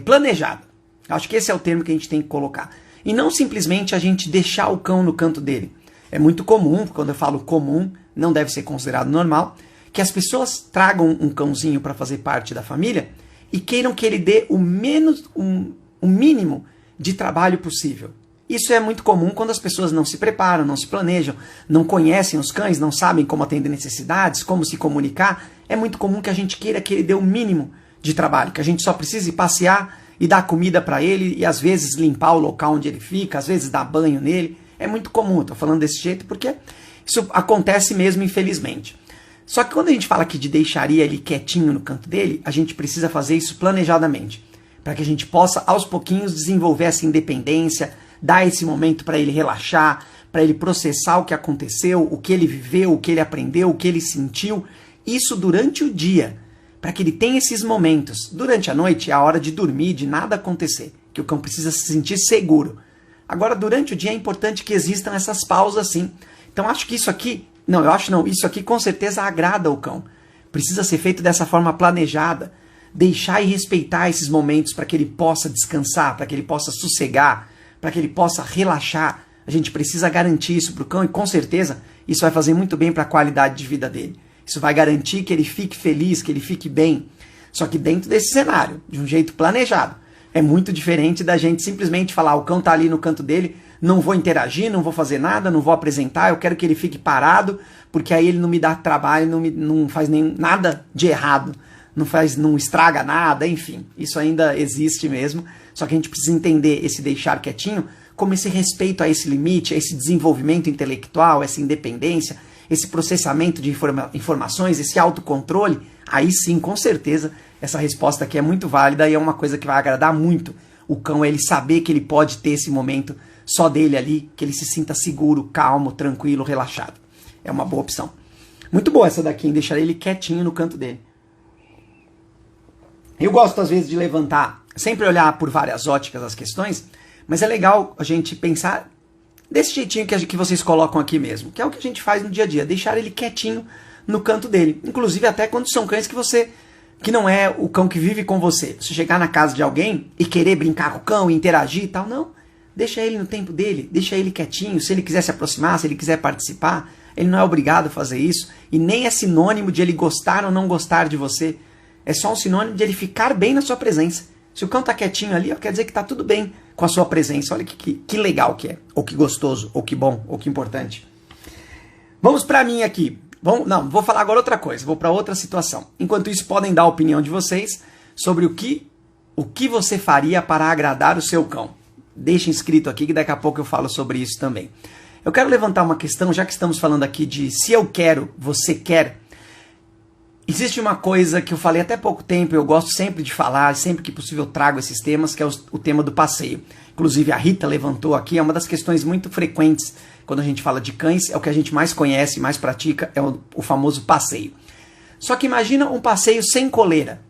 planejada. Acho que esse é o termo que a gente tem que colocar. E não simplesmente a gente deixar o cão no canto dele. É muito comum, quando eu falo comum, não deve ser considerado normal, que as pessoas tragam um cãozinho para fazer parte da família e queiram que ele dê o mínimo de trabalho possível. Isso é muito comum quando as pessoas não se preparam, não se planejam, não conhecem os cães, não sabem como atender necessidades, como se comunicar. É muito comum que a gente queira que ele dê o mínimo de trabalho, que a gente só precise passear e dar comida para ele e às vezes limpar o local onde ele fica, às vezes dar banho nele. É muito comum, estou falando desse jeito porque isso acontece mesmo, infelizmente. Só que quando a gente fala aqui de deixaria ele quietinho no canto dele, a gente precisa fazer isso planejadamente, para que a gente possa, aos pouquinhos, desenvolver essa independência, dar esse momento para ele relaxar, para ele processar o que aconteceu, o que ele viveu, o que ele aprendeu, o que ele sentiu. Isso durante o dia, para que ele tenha esses momentos. Durante a noite é a hora de dormir, de nada acontecer, que o cão precisa se sentir seguro. Agora, durante o dia é importante que existam essas pausas sim. Então, acho que isso aqui... isso aqui com certeza agrada o cão. Precisa ser feito dessa forma planejada. Deixar e respeitar esses momentos para que ele possa descansar, para que ele possa sossegar, para que ele possa relaxar, A gente precisa garantir isso para o cão e com certeza isso vai fazer muito bem para a qualidade de vida dele. Isso vai garantir que ele fique feliz, que ele fique bem. Só que dentro desse cenário, de um jeito planejado. É muito diferente da gente simplesmente falar, o cão tá ali no canto dele, não vou interagir, não vou fazer nada, não vou apresentar, eu quero que ele fique parado, porque aí ele não me dá trabalho, não faz nem nada de errado, não estraga nada, enfim. Isso ainda existe mesmo, só que a gente precisa entender esse deixar quietinho como esse respeito a esse limite, a esse desenvolvimento intelectual, essa independência, esse processamento de informações, esse autocontrole. Aí sim, com certeza, essa resposta aqui é muito válida e é uma coisa que vai agradar muito o cão, ele saber que ele pode ter esse momento só dele ali, que ele se sinta seguro, calmo, tranquilo, relaxado. É uma boa opção. Muito boa essa daqui, em deixar ele quietinho no canto dele. Eu gosto, às vezes, de levantar, sempre olhar por várias óticas as questões, mas é legal a gente pensar desse jeitinho que vocês colocam aqui mesmo, que é o que a gente faz no dia a dia, deixar ele quietinho no canto dele. Inclusive até quando são cães que não é o cão que vive com você. Você chegar na casa de alguém e querer brincar com o cão, interagir e tal, não. Deixa ele no tempo dele, deixa ele quietinho. Se ele quiser se aproximar, se ele quiser participar, ele não é obrigado a fazer isso. E nem é sinônimo de ele gostar ou não gostar de você. É só um sinônimo de ele ficar bem na sua presença. Se o cão tá quietinho ali, quer dizer que tá tudo bem com a sua presença. Olha que legal que é. Ou que gostoso, ou que bom, ou que importante. Vamos pra mim aqui. Vou falar agora outra coisa. Vou pra outra situação. Enquanto isso, podem dar a opinião de vocês sobre o que você faria para agradar o seu cão. Deixa inscrito aqui que daqui a pouco eu falo sobre isso também. Eu quero levantar uma questão, já que estamos falando aqui de se eu quero, você quer. Existe uma coisa que eu falei até pouco tempo, eu gosto sempre de falar, sempre que possível eu trago esses temas, que é o tema do passeio. Inclusive a Rita levantou aqui, é uma das questões muito frequentes quando a gente fala de cães, é o que a gente mais conhece, mais pratica, é o famoso passeio. Só que imagina um passeio sem coleira,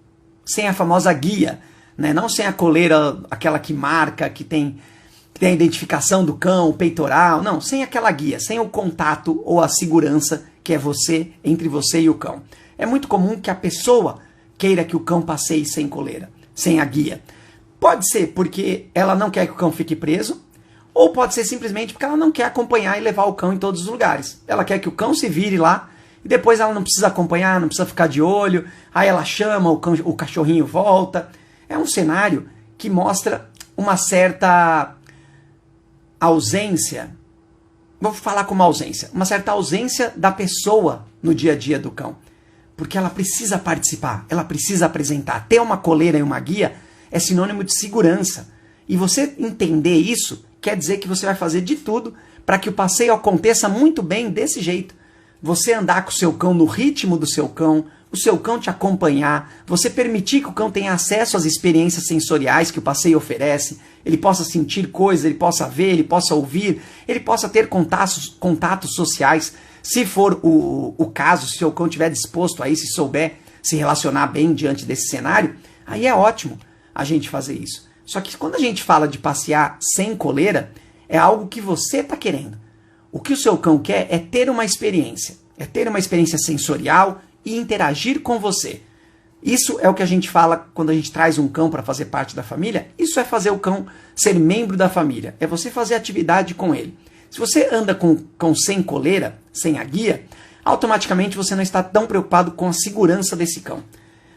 sem a famosa guia, né? Não sem a coleira, aquela que marca, que tem a identificação do cão, o peitoral, não, sem aquela guia, sem o contato ou a segurança que é entre você e o cão. É muito comum que a pessoa queira que o cão passeie sem coleira, sem a guia. Pode ser porque ela não quer que o cão fique preso, ou pode ser simplesmente porque ela não quer acompanhar e levar o cão em todos os lugares. Ela quer que o cão se vire lá, e depois ela não precisa acompanhar, não precisa ficar de olho, aí ela chama, o cachorrinho volta. É um cenário que mostra uma certa ausência, vou falar como ausência, uma certa ausência da pessoa no dia a dia do cão. Porque ela precisa participar, ela precisa apresentar. Ter uma coleira e uma guia é sinônimo de segurança. E você entender isso quer dizer que você vai fazer de tudo para que o passeio aconteça muito bem desse jeito. Você andar com o seu cão no ritmo do seu cão, o seu cão te acompanhar, você permitir que o cão tenha acesso às experiências sensoriais que o passeio oferece, ele possa sentir coisas, ele possa ver, ele possa ouvir, ele possa ter contatos sociais. Se for o caso, se o cão estiver disposto a isso, se souber se relacionar bem diante desse cenário, aí é ótimo a gente fazer isso. Só que quando a gente fala de passear sem coleira, é algo que você está querendo. O que o seu cão quer é ter uma experiência sensorial e interagir com você. Isso é o que a gente fala quando a gente traz um cão para fazer parte da família. Isso é fazer o cão ser membro da família. É você fazer atividade com ele. Se você anda com o cão sem coleira, sem a guia, automaticamente você não está tão preocupado com a segurança desse cão.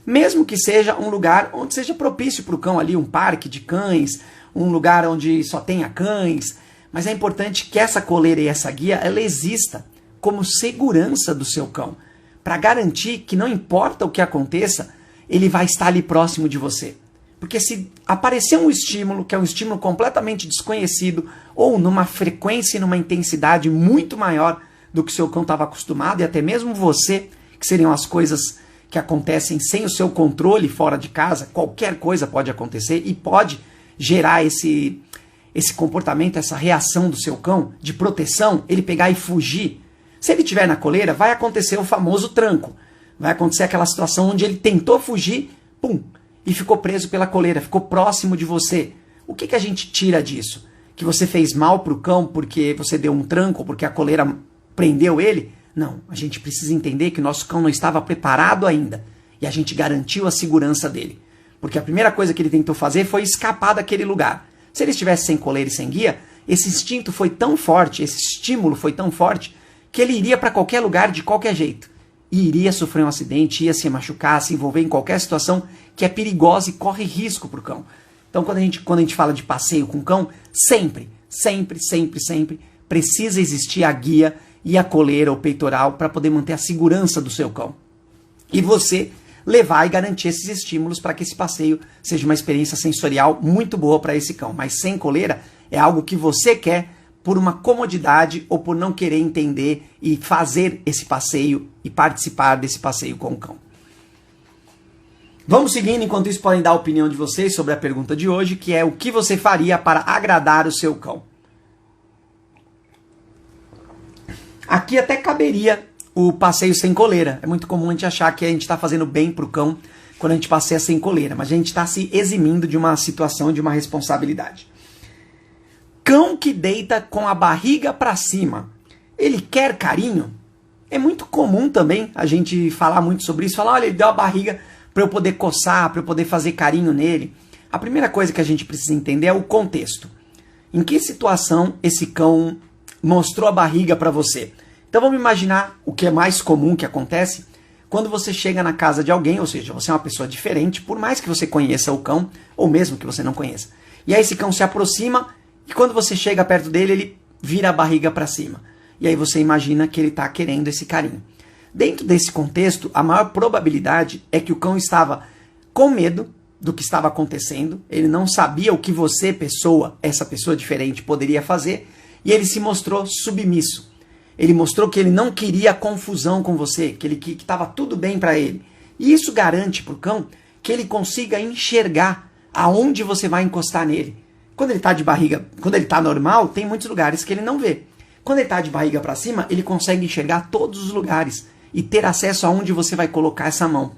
Mesmo que seja um lugar onde seja propício para o cão ali, um parque de cães, um lugar onde só tenha cães, mas é importante que essa coleira e essa guia ela exista como segurança do seu cão, para garantir que não importa o que aconteça, ele vai estar ali próximo de você. Porque se aparecer um estímulo, que é um estímulo completamente desconhecido, ou numa frequência e numa intensidade muito maior do que o seu cão estava acostumado, e até mesmo você, que seriam as coisas que acontecem sem o seu controle fora de casa, qualquer coisa pode acontecer e pode gerar esse comportamento, essa reação do seu cão de proteção, ele pegar e fugir. Se ele estiver na coleira, vai acontecer o famoso tranco. Vai acontecer aquela situação onde ele tentou fugir, pum, e ficou preso pela coleira, ficou próximo de você. O que a gente tira disso? Que você fez mal para o cão porque você deu um tranco, porque a coleira prendeu ele? Não, a gente precisa entender que o nosso cão não estava preparado ainda. E a gente garantiu a segurança dele. Porque a primeira coisa que ele tentou fazer foi escapar daquele lugar. Se ele estivesse sem coleira e sem guia, esse instinto foi tão forte, esse estímulo foi tão forte, que ele iria para qualquer lugar de qualquer jeito. E iria sofrer um acidente, ia se machucar, se envolver em qualquer situação que é perigosa e corre risco para o cão. Então, quando a gente fala de passeio com o cão, sempre precisa existir a guia e a coleira ou peitoral para poder manter a segurança do seu cão. E você levar e garantir esses estímulos para que esse passeio seja uma experiência sensorial muito boa para esse cão. Mas sem coleira é algo que você quer por uma comodidade ou por não querer entender e fazer esse passeio e participar desse passeio com o cão. Vamos seguindo, enquanto isso podem dar a opinião de vocês sobre a pergunta de hoje, que é o que você faria para agradar o seu cão. Aqui até caberia o passeio sem coleira. É muito comum a gente achar que a gente está fazendo bem para o cão quando a gente passeia sem coleira, mas a gente está se eximindo de uma situação, de uma responsabilidade. Cão que deita com a barriga para cima, ele quer carinho? É muito comum também a gente falar muito sobre isso, falar, olha, ele deu a barriga para eu poder coçar, para eu poder fazer carinho nele. A primeira coisa que a gente precisa entender é o contexto. Em que situação esse cão mostrou a barriga para você? Então vamos imaginar o que é mais comum que acontece quando você chega na casa de alguém, ou seja, você é uma pessoa diferente, por mais que você conheça o cão, ou mesmo que você não conheça. E aí esse cão se aproxima e quando você chega perto dele, ele vira a barriga para cima. E aí você imagina que ele está querendo esse carinho. Dentro desse contexto, a maior probabilidade é que o cão estava com medo do que estava acontecendo, ele não sabia o que você, pessoa, essa pessoa diferente, poderia fazer, e ele se mostrou submisso. Ele mostrou que ele não queria confusão com você, que estava tudo bem para ele. E isso garante para o cão que ele consiga enxergar aonde você vai encostar nele. Quando ele está de barriga, quando ele está normal, tem muitos lugares que ele não vê. Quando ele está de barriga para cima, ele consegue enxergar todos os lugares e ter acesso aonde você vai colocar essa mão.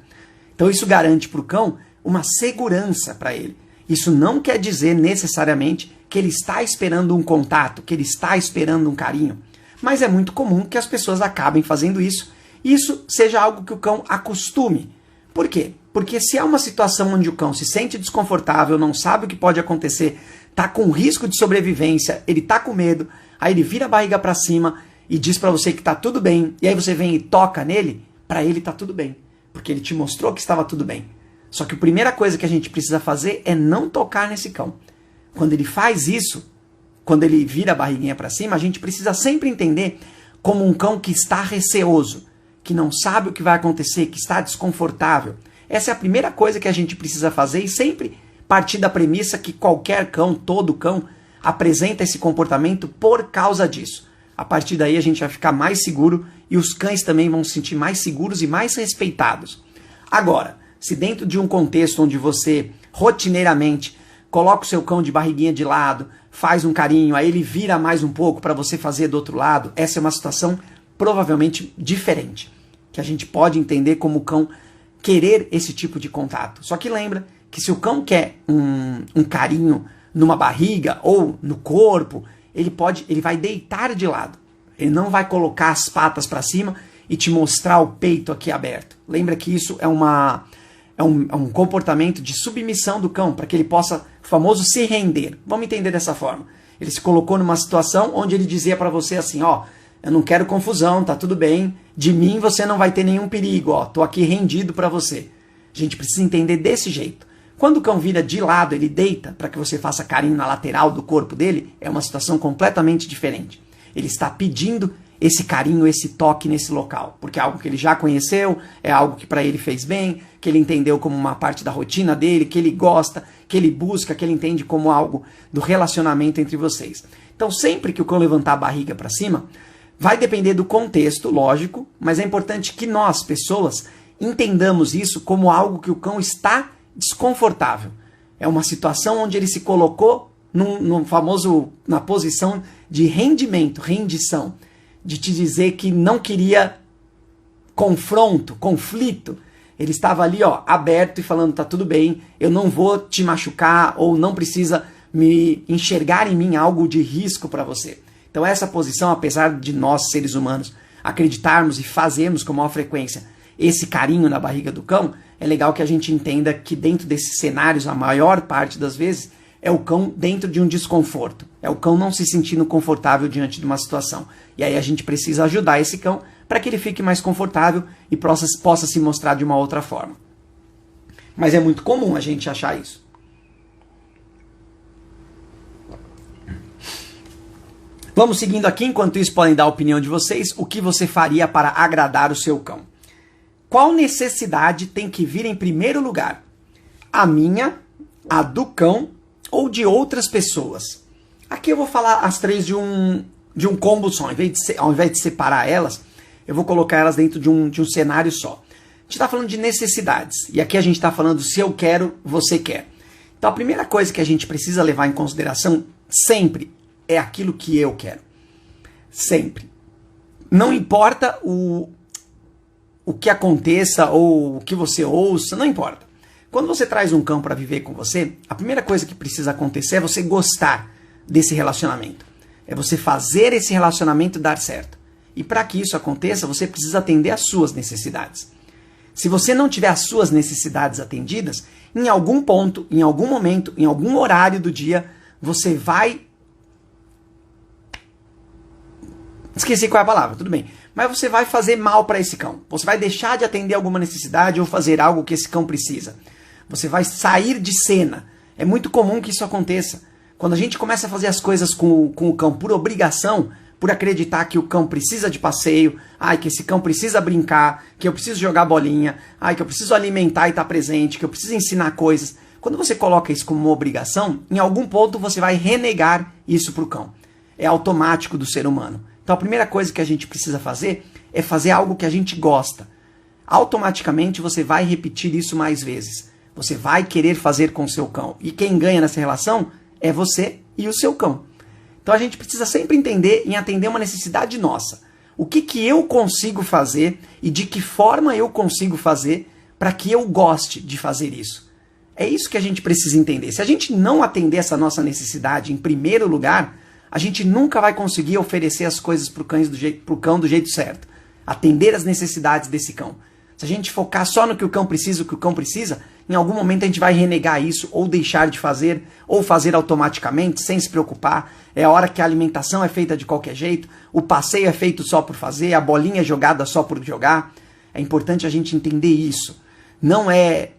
Então isso garante para o cão uma segurança para ele. Isso não quer dizer necessariamente que ele está esperando um contato, que ele está esperando um carinho. Mas é muito comum que as pessoas acabem fazendo isso e isso seja algo que o cão acostume. Por quê? Porque se é uma situação onde o cão se sente desconfortável, não sabe o que pode acontecer, está com risco de sobrevivência, ele está com medo, aí ele vira a barriga para cima e diz para você que está tudo bem, e aí você vem e toca nele, para ele está tudo bem, porque ele te mostrou que estava tudo bem. Só que a primeira coisa que a gente precisa fazer é não tocar nesse cão. Quando ele faz isso, quando ele vira a barriguinha para cima, a gente precisa sempre entender como um cão que está receoso, que não sabe o que vai acontecer, que está desconfortável. Essa é a primeira coisa que a gente precisa fazer e sempre partir da premissa que qualquer cão, todo cão, apresenta esse comportamento por causa disso. A partir daí a gente vai ficar mais seguro e os cães também vão se sentir mais seguros e mais respeitados. Agora, se dentro de um contexto onde você rotineiramente coloca o seu cão de barriguinha de lado, faz um carinho, aí ele vira mais um pouco para você fazer do outro lado, essa é uma situação provavelmente diferente, que a gente pode entender como o cão querer esse tipo de contato. Só que lembra que se o cão quer um carinho numa barriga ou no corpo, ele vai deitar de lado. Ele não vai colocar as patas para cima e te mostrar o peito aqui aberto. Lembra que isso é um comportamento de submissão do cão, para que ele possa, o famoso, se render. Vamos entender dessa forma. Ele se colocou numa situação onde ele dizia para você assim, ó, eu não quero confusão, tá tudo bem, de mim você não vai ter nenhum perigo, ó, tô aqui rendido para você. A gente precisa entender desse jeito. Quando o cão vira de lado, ele deita para que você faça carinho na lateral do corpo dele, é uma situação completamente diferente. Ele está pedindo esse carinho, esse toque nesse local, porque é algo que ele já conheceu, é algo que para ele fez bem, que ele entendeu como uma parte da rotina dele, que ele gosta, que ele busca, que ele entende como algo do relacionamento entre vocês. Então sempre que o cão levantar a barriga para cima, vai depender do contexto, lógico, mas é importante que nós, pessoas, entendamos isso como algo que o cão está desconfortável. É uma situação onde ele se colocou na posição de rendimento, rendição, de te dizer que não queria confronto, conflito. Ele estava ali, ó, aberto e falando, tá tudo bem, eu não vou te machucar ou não precisa me enxergar em mim algo de risco para você. Então essa posição, apesar de nós, seres humanos, acreditarmos e fazermos com maior frequência esse carinho na barriga do cão, é legal que a gente entenda que dentro desses cenários, a maior parte das vezes, é o cão dentro de um desconforto. É o cão não se sentindo confortável diante de uma situação. E aí a gente precisa ajudar esse cão para que ele fique mais confortável e possa se mostrar de uma outra forma. Mas é muito comum a gente achar isso. Vamos seguindo aqui, enquanto isso podem dar a opinião de vocês, o que você faria para agradar o seu cão. Qual necessidade tem que vir em primeiro lugar? A minha, a do cão ou de outras pessoas? Aqui eu vou falar as três de um combo só. Ao invés de separar elas, eu vou colocar elas dentro de um cenário só. A gente está falando de necessidades. E aqui a gente está falando se eu quero, você quer. Então a primeira coisa que a gente precisa levar em consideração sempre é aquilo que eu quero. Sempre. Não importa o que aconteça ou o que você ouça, não importa. Quando você traz um cão para viver com você, a primeira coisa que precisa acontecer é você gostar desse relacionamento. É você fazer esse relacionamento dar certo. E para que isso aconteça, você precisa atender às suas necessidades. Se você não tiver as suas necessidades atendidas, em algum ponto, em algum momento, em algum horário do dia, você vai... Esqueci qual é a palavra, tudo bem. Mas você vai fazer mal para esse cão. Você vai deixar de atender alguma necessidade ou fazer algo que esse cão precisa. Você vai sair de cena. É muito comum que isso aconteça. Quando a gente começa a fazer as coisas com o cão por obrigação, por acreditar que o cão precisa de passeio, que esse cão precisa brincar, que eu preciso jogar bolinha, que eu preciso alimentar e estar presente, que eu preciso ensinar coisas. Quando você coloca isso como uma obrigação, em algum ponto você vai renegar isso para o cão. É automático do ser humano. Então a primeira coisa que a gente precisa fazer é fazer algo que a gente gosta. Automaticamente você vai repetir isso mais vezes. Você vai querer fazer com o seu cão. E quem ganha nessa relação é você e o seu cão. Então a gente precisa sempre entender em atender uma necessidade nossa. O que eu consigo fazer e de que forma eu consigo fazer para que eu goste de fazer isso. É isso que a gente precisa entender. Se a gente não atender essa nossa necessidade em primeiro lugar, a gente nunca vai conseguir oferecer as coisas para o cão do jeito certo. Atender as necessidades desse cão. Se a gente focar só no que o cão precisa, em algum momento a gente vai renegar isso, ou deixar de fazer, ou fazer automaticamente, sem se preocupar. É a hora que a alimentação é feita de qualquer jeito, o passeio é feito só por fazer, a bolinha é jogada só por jogar. É importante a gente entender isso. Não é,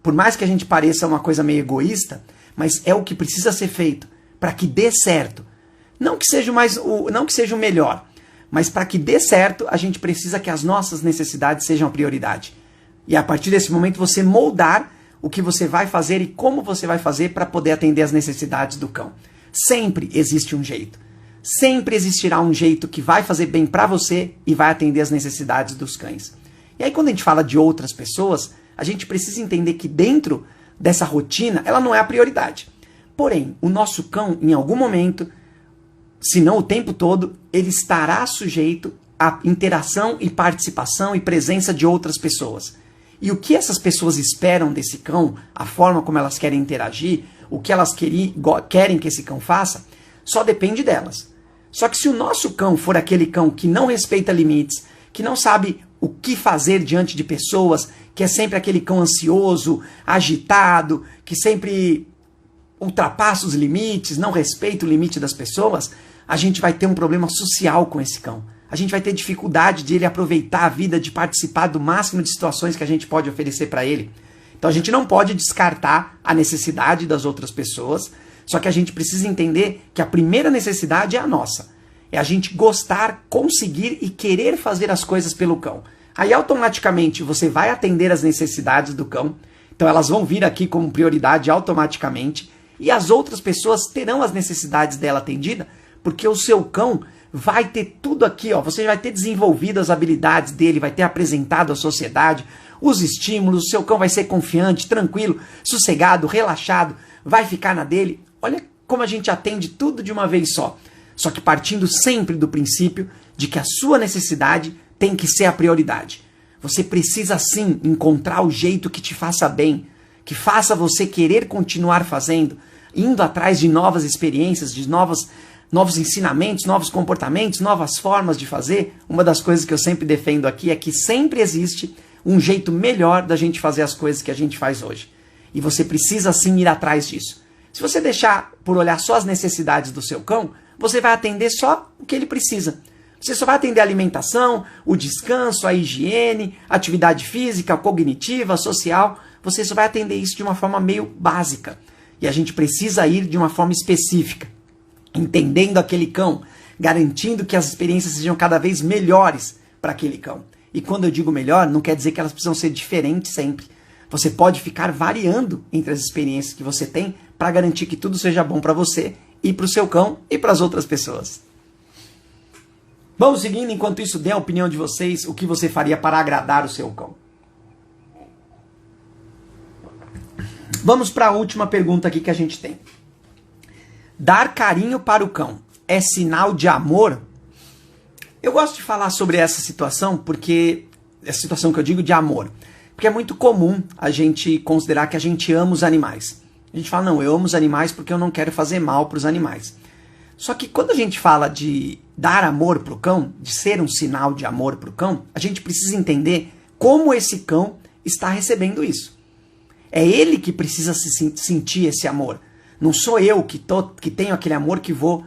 por mais que a gente pareça uma coisa meio egoísta, mas é o que precisa ser feito para que dê certo. Não que seja o melhor, mas para que dê certo, a gente precisa que as nossas necessidades sejam a prioridade. E a partir desse momento você moldar o que você vai fazer e como você vai fazer para poder atender as necessidades do cão. Sempre existe um jeito. Sempre existirá um jeito que vai fazer bem para você e vai atender as necessidades dos cães. E aí quando a gente fala de outras pessoas, a gente precisa entender que dentro dessa rotina, ela não é a prioridade. Porém, o nosso cão, em algum momento, se não o tempo todo, ele estará sujeito à interação e participação e presença de outras pessoas. E o que essas pessoas esperam desse cão, a forma como elas querem interagir, o que elas querem que esse cão faça, só depende delas. Só que se o nosso cão for aquele cão que não respeita limites, que não sabe o que fazer diante de pessoas, que é sempre aquele cão ansioso, agitado, que sempre ultrapassa os limites, não respeita o limite das pessoas, a gente vai ter um problema social com esse cão. A gente vai ter dificuldade de ele aproveitar a vida, de participar do máximo de situações que a gente pode oferecer para ele. Então a gente não pode descartar a necessidade das outras pessoas, só que a gente precisa entender que a primeira necessidade é a nossa. É a gente gostar, conseguir e querer fazer as coisas pelo cão. Aí automaticamente você vai atender as necessidades do cão, então elas vão vir aqui como prioridade automaticamente, e as outras pessoas terão as necessidades dela atendida, porque o seu cão vai ter tudo aqui, você vai ter desenvolvido as habilidades dele, vai ter apresentado à sociedade os estímulos, o seu cão vai ser confiante, tranquilo, sossegado, relaxado, vai ficar na dele. Olha como a gente atende tudo de uma vez só. Só que partindo sempre do princípio de que a sua necessidade tem que ser a prioridade. Você precisa sim encontrar o jeito que te faça bem, que faça você querer continuar fazendo, indo atrás de novas experiências, de novos ensinamentos, novos comportamentos, novas formas de fazer. Uma das coisas que eu sempre defendo aqui é que sempre existe um jeito melhor da gente fazer as coisas que a gente faz hoje. E você precisa sim ir atrás disso. Se você deixar por olhar só as necessidades do seu cão, você vai atender só o que ele precisa. Você só vai atender a alimentação, o descanso, a higiene, a atividade física, cognitiva, social. Você só vai atender isso de uma forma meio básica. E a gente precisa ir de uma forma específica, entendendo aquele cão, garantindo que as experiências sejam cada vez melhores para aquele cão. E quando eu digo melhor, não quer dizer que elas precisam ser diferentes sempre. Você pode ficar variando entre as experiências que você tem para garantir que tudo seja bom para você e para o seu cão e para as outras pessoas. Vamos seguindo, enquanto isso, dê a opinião de vocês, o que você faria para agradar o seu cão. Vamos para a última pergunta aqui que a gente tem. Dar carinho para o cão é sinal de amor? Eu gosto de falar sobre essa situação, porque essa situação que eu digo de amor, porque é muito comum a gente considerar que a gente ama os animais. A gente fala, não, eu amo os animais porque eu não quero fazer mal para os animais. Só que quando a gente fala de dar amor para o cão, de ser um sinal de amor para o cão, a gente precisa entender como esse cão está recebendo isso. É ele que precisa sentir esse amor. Não sou eu que tenho aquele amor que vou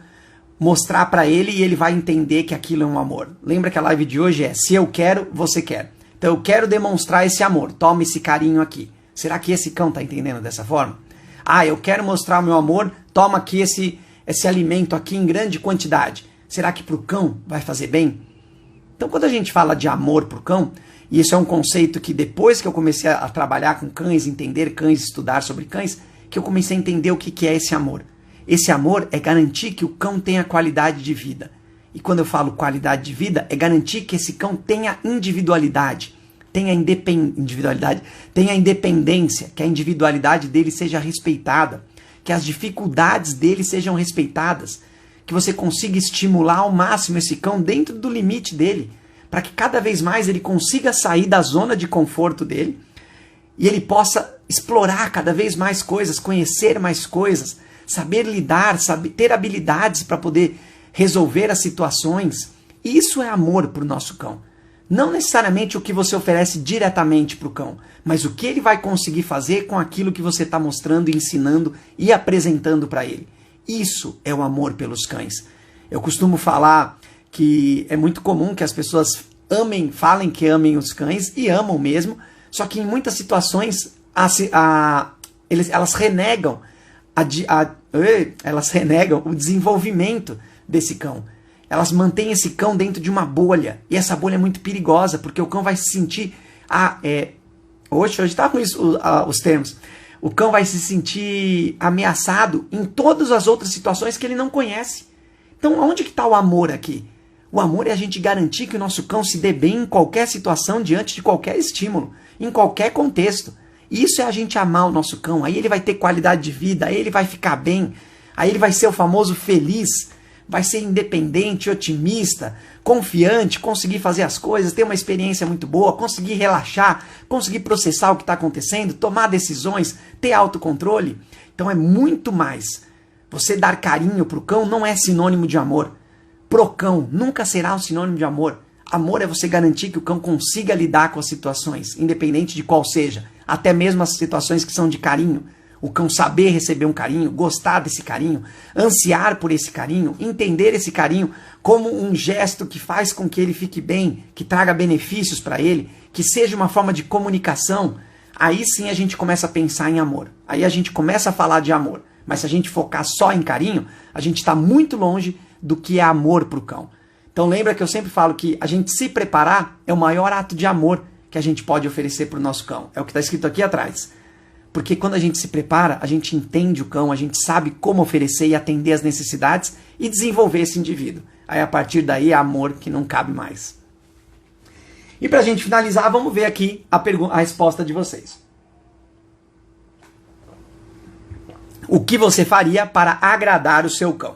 mostrar para ele e ele vai entender que aquilo é um amor. Lembra que a live de hoje é se eu quero, você quer. Então eu quero demonstrar esse amor. Toma esse carinho aqui. Será que esse cão está entendendo dessa forma? Ah, eu quero mostrar o meu amor. Toma aqui esse alimento aqui em grande quantidade. Será que para o cão vai fazer bem? Então quando a gente fala de amor para o cão, e isso é um conceito que depois que eu comecei a trabalhar com cães, entender cães, estudar sobre cães, que eu comecei a entender o que é esse amor. Esse amor é garantir que o cão tenha qualidade de vida. E quando eu falo qualidade de vida, é garantir que esse cão tenha individualidade, tenha independência, que a individualidade dele seja respeitada, que as dificuldades dele sejam respeitadas, que você consiga estimular ao máximo esse cão dentro do limite dele, para que cada vez mais ele consiga sair da zona de conforto dele e ele possa explorar cada vez mais coisas, conhecer mais coisas, saber lidar, ter habilidades para poder resolver as situações. Isso é amor para o nosso cão. Não necessariamente o que você oferece diretamente para o cão, mas o que ele vai conseguir fazer com aquilo que você está mostrando, ensinando e apresentando para ele. Isso é o amor pelos cães. Eu costumo falar que é muito comum que as pessoas falem que amem os cães e amam mesmo, só que em muitas situações elas renegam o desenvolvimento desse cão. Elas mantêm esse cão dentro de uma bolha. E essa bolha é muito perigosa, porque o cão vai se sentir... Hoje está com isso os termos. O cão vai se sentir ameaçado em todas as outras situações que ele não conhece. Então, onde que está o amor aqui? O amor é a gente garantir que o nosso cão se dê bem em qualquer situação, diante de qualquer estímulo, em qualquer contexto. Isso é a gente amar o nosso cão. Aí ele vai ter qualidade de vida, aí ele vai ficar bem, aí ele vai ser o famoso feliz, vai ser independente, otimista, confiante, conseguir fazer as coisas, ter uma experiência muito boa, conseguir relaxar, conseguir processar o que está acontecendo, tomar decisões, ter autocontrole. Então é muito mais. Você dar carinho para o cão não é sinônimo de amor. Pro cão nunca será um sinônimo de amor. Amor é você garantir que o cão consiga lidar com as situações, independente de qual seja. Até mesmo as situações que são de carinho. O cão saber receber um carinho, gostar desse carinho, ansiar por esse carinho, entender esse carinho como um gesto que faz com que ele fique bem, que traga benefícios para ele, que seja uma forma de comunicação. Aí sim a gente começa a pensar em amor. Aí a gente começa a falar de amor. Mas se a gente focar só em carinho, a gente está muito longe do que é amor para o cão. Então lembra que eu sempre falo que a gente se preparar é o maior ato de amor que a gente pode oferecer para o nosso cão. É o que está escrito aqui atrás. Porque quando a gente se prepara, a gente entende o cão, a gente sabe como oferecer e atender as necessidades e desenvolver esse indivíduo. Aí a partir daí é amor que não cabe mais. E para a gente finalizar, vamos ver aqui a resposta de vocês. O que você faria para agradar o seu cão?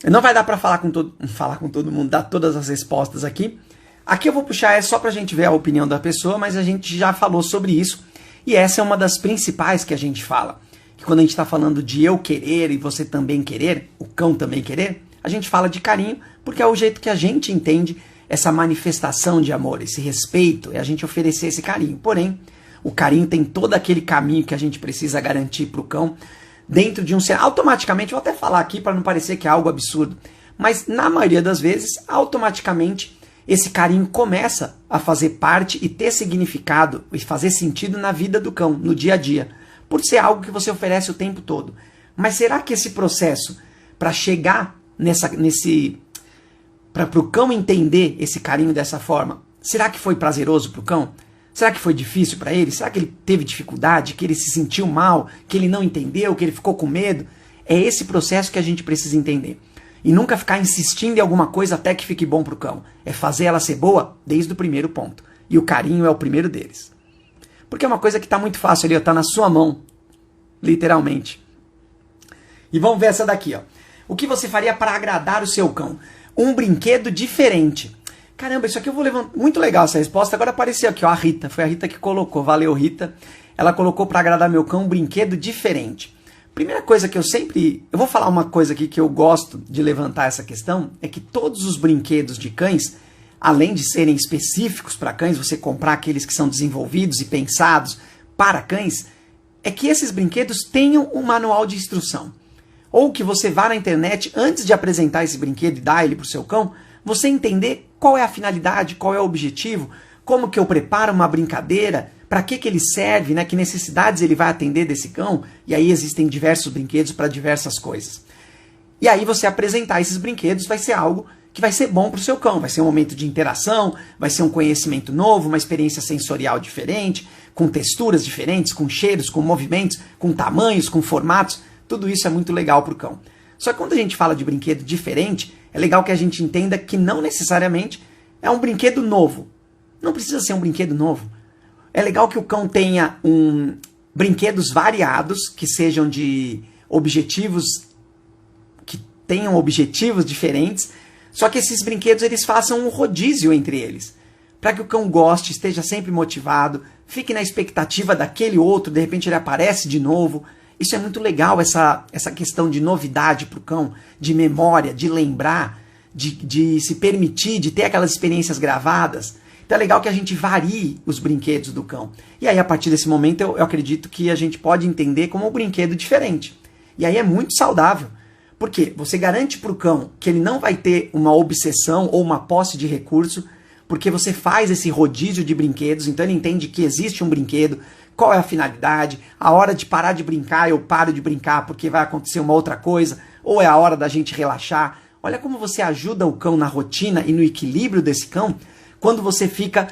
Não vai dar para falar com todo mundo, dar todas as respostas aqui. Aqui eu vou puxar só para a gente ver a opinião da pessoa, mas a gente já falou sobre isso. E essa é uma das principais que a gente fala. Que quando a gente está falando de eu querer e você também querer, o cão também querer, a gente fala de carinho, porque é o jeito que a gente entende essa manifestação de amor, esse respeito, é a gente oferecer esse carinho. Porém, O carinho tem todo aquele caminho que a gente precisa garantir para o cão dentro de um cenário. Automaticamente, vou até falar aqui para não parecer que é algo absurdo, mas na maioria das vezes, automaticamente, esse carinho começa a fazer parte e ter significado e fazer sentido na vida do cão, no dia a dia, por ser algo que você oferece o tempo todo. Mas será que esse processo, para chegar para o cão entender esse carinho dessa forma, será que foi prazeroso para o cão? Será que foi difícil para ele? Será que ele teve dificuldade, que ele se sentiu mal, que ele não entendeu, que ele ficou com medo? É esse processo que a gente precisa entender. E nunca ficar insistindo em alguma coisa até que fique bom para o cão. É fazer ela ser boa desde o primeiro ponto. E o carinho é o primeiro deles. Porque é uma coisa que está muito fácil ali, está na sua mão. Literalmente. E vamos ver essa daqui, ó. O que você faria para agradar o seu cão? Um brinquedo diferente. Caramba, isso aqui eu vou levantar. Muito legal essa resposta. Agora apareceu aqui, ó, a Rita. Foi a Rita que colocou. Valeu, Rita. Ela colocou para agradar meu cão um brinquedo diferente. Primeira coisa que eu vou falar uma coisa aqui que eu gosto de levantar essa questão, é que todos os brinquedos de cães, além de serem específicos para cães, você comprar aqueles que são desenvolvidos e pensados para cães, é que esses brinquedos tenham um manual de instrução. Ou que você vá na internet, antes de apresentar esse brinquedo e dar ele para o seu cão, você entender qual é a finalidade, qual é o objetivo, como que eu preparo uma brincadeira, para que ele serve, né? Que necessidades ele vai atender desse cão, e aí existem diversos brinquedos para diversas coisas. E aí você apresentar esses brinquedos vai ser algo que vai ser bom para o seu cão, vai ser um momento de interação, vai ser um conhecimento novo, uma experiência sensorial diferente, com texturas diferentes, com cheiros, com movimentos, com tamanhos, com formatos, tudo isso é muito legal para o cão. Só que quando a gente fala de brinquedo diferente, é legal que a gente entenda que não necessariamente é um brinquedo novo. Não precisa ser um brinquedo novo. É legal que o cão tenha brinquedos variados, que sejam de objetivos, que tenham objetivos diferentes, só que esses brinquedos eles façam um rodízio entre eles, para que o cão goste, esteja sempre motivado, fique na expectativa daquele outro, de repente ele aparece de novo. Isso é muito legal, essa questão de novidade para o cão, de memória, de lembrar, de se permitir, de ter aquelas experiências gravadas. Então é legal que a gente varie os brinquedos do cão. E aí, a partir desse momento, eu acredito que a gente pode entender como um brinquedo diferente. E aí é muito saudável. Porque você garante para o cão que ele não vai ter uma obsessão ou uma posse de recurso, porque você faz esse rodízio de brinquedos, então ele entende que existe um brinquedo, qual é a finalidade, a hora de parar de brincar, eu paro de brincar porque vai acontecer uma outra coisa, ou é a hora da gente relaxar. Olha como você ajuda o cão na rotina e no equilíbrio desse cão, quando você fica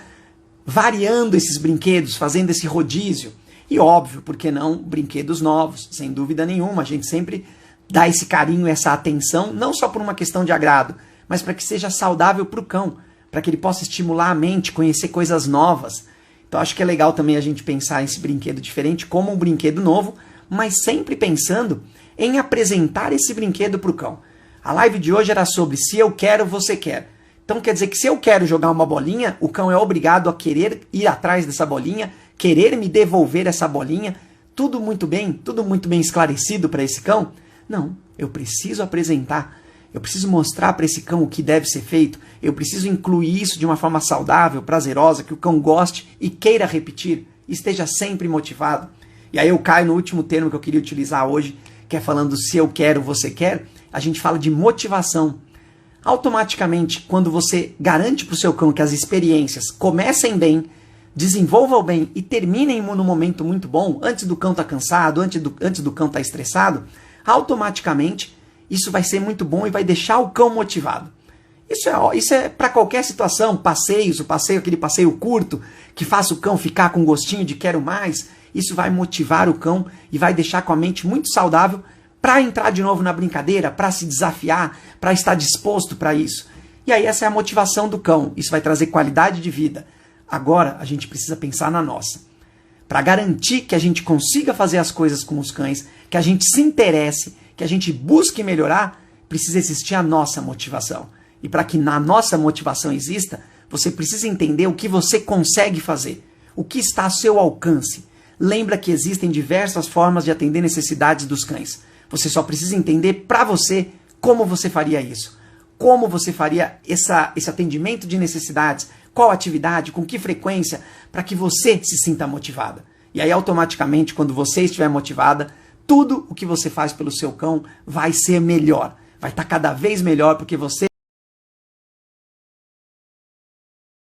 variando esses brinquedos, fazendo esse rodízio. E óbvio, por que não, brinquedos novos, sem dúvida nenhuma. A gente sempre dá esse carinho, essa atenção, não só por uma questão de agrado, mas para que seja saudável para o cão, para que ele possa estimular a mente, conhecer coisas novas. Então acho que é legal também a gente pensar esse brinquedo diferente como um brinquedo novo, mas sempre pensando em apresentar esse brinquedo para o cão. A live de hoje era sobre se eu quero, você quer. Então quer dizer que se eu quero jogar uma bolinha, o cão é obrigado a querer ir atrás dessa bolinha, querer me devolver essa bolinha, tudo muito bem esclarecido para esse cão? Não, eu preciso apresentar, eu preciso mostrar para esse cão o que deve ser feito, eu preciso incluir isso de uma forma saudável, prazerosa, que o cão goste e queira repetir, esteja sempre motivado. E aí eu caio no último termo que eu queria utilizar hoje, que é falando se eu quero, você quer, a gente fala de motivação. Automaticamente, quando você garante para o seu cão que as experiências comecem bem, desenvolvam bem e terminem num momento muito bom, antes do cão estar cansado, antes do cão estar estressado, automaticamente isso vai ser muito bom e vai deixar o cão motivado. Isso é para qualquer situação, aquele passeio curto, que faça o cão ficar com gostinho de quero mais, isso vai motivar o cão e vai deixar com a mente muito saudável para entrar de novo na brincadeira, para se desafiar, para estar disposto para isso. E aí essa é a motivação do cão, isso vai trazer qualidade de vida. Agora a gente precisa pensar na nossa. Para garantir que a gente consiga fazer as coisas com os cães, que a gente se interesse, que a gente busque melhorar, precisa existir a nossa motivação. E para que na nossa motivação exista, você precisa entender o que você consegue fazer, o que está ao seu alcance. Lembra que existem diversas formas de atender necessidades dos cães. Você só precisa entender para você como você faria isso. Como você faria esse atendimento de necessidades, qual atividade, com que frequência, para que você se sinta motivada. E aí, automaticamente, quando você estiver motivada, tudo o que você faz pelo seu cão vai ser melhor. Vai estar cada vez melhor, porque você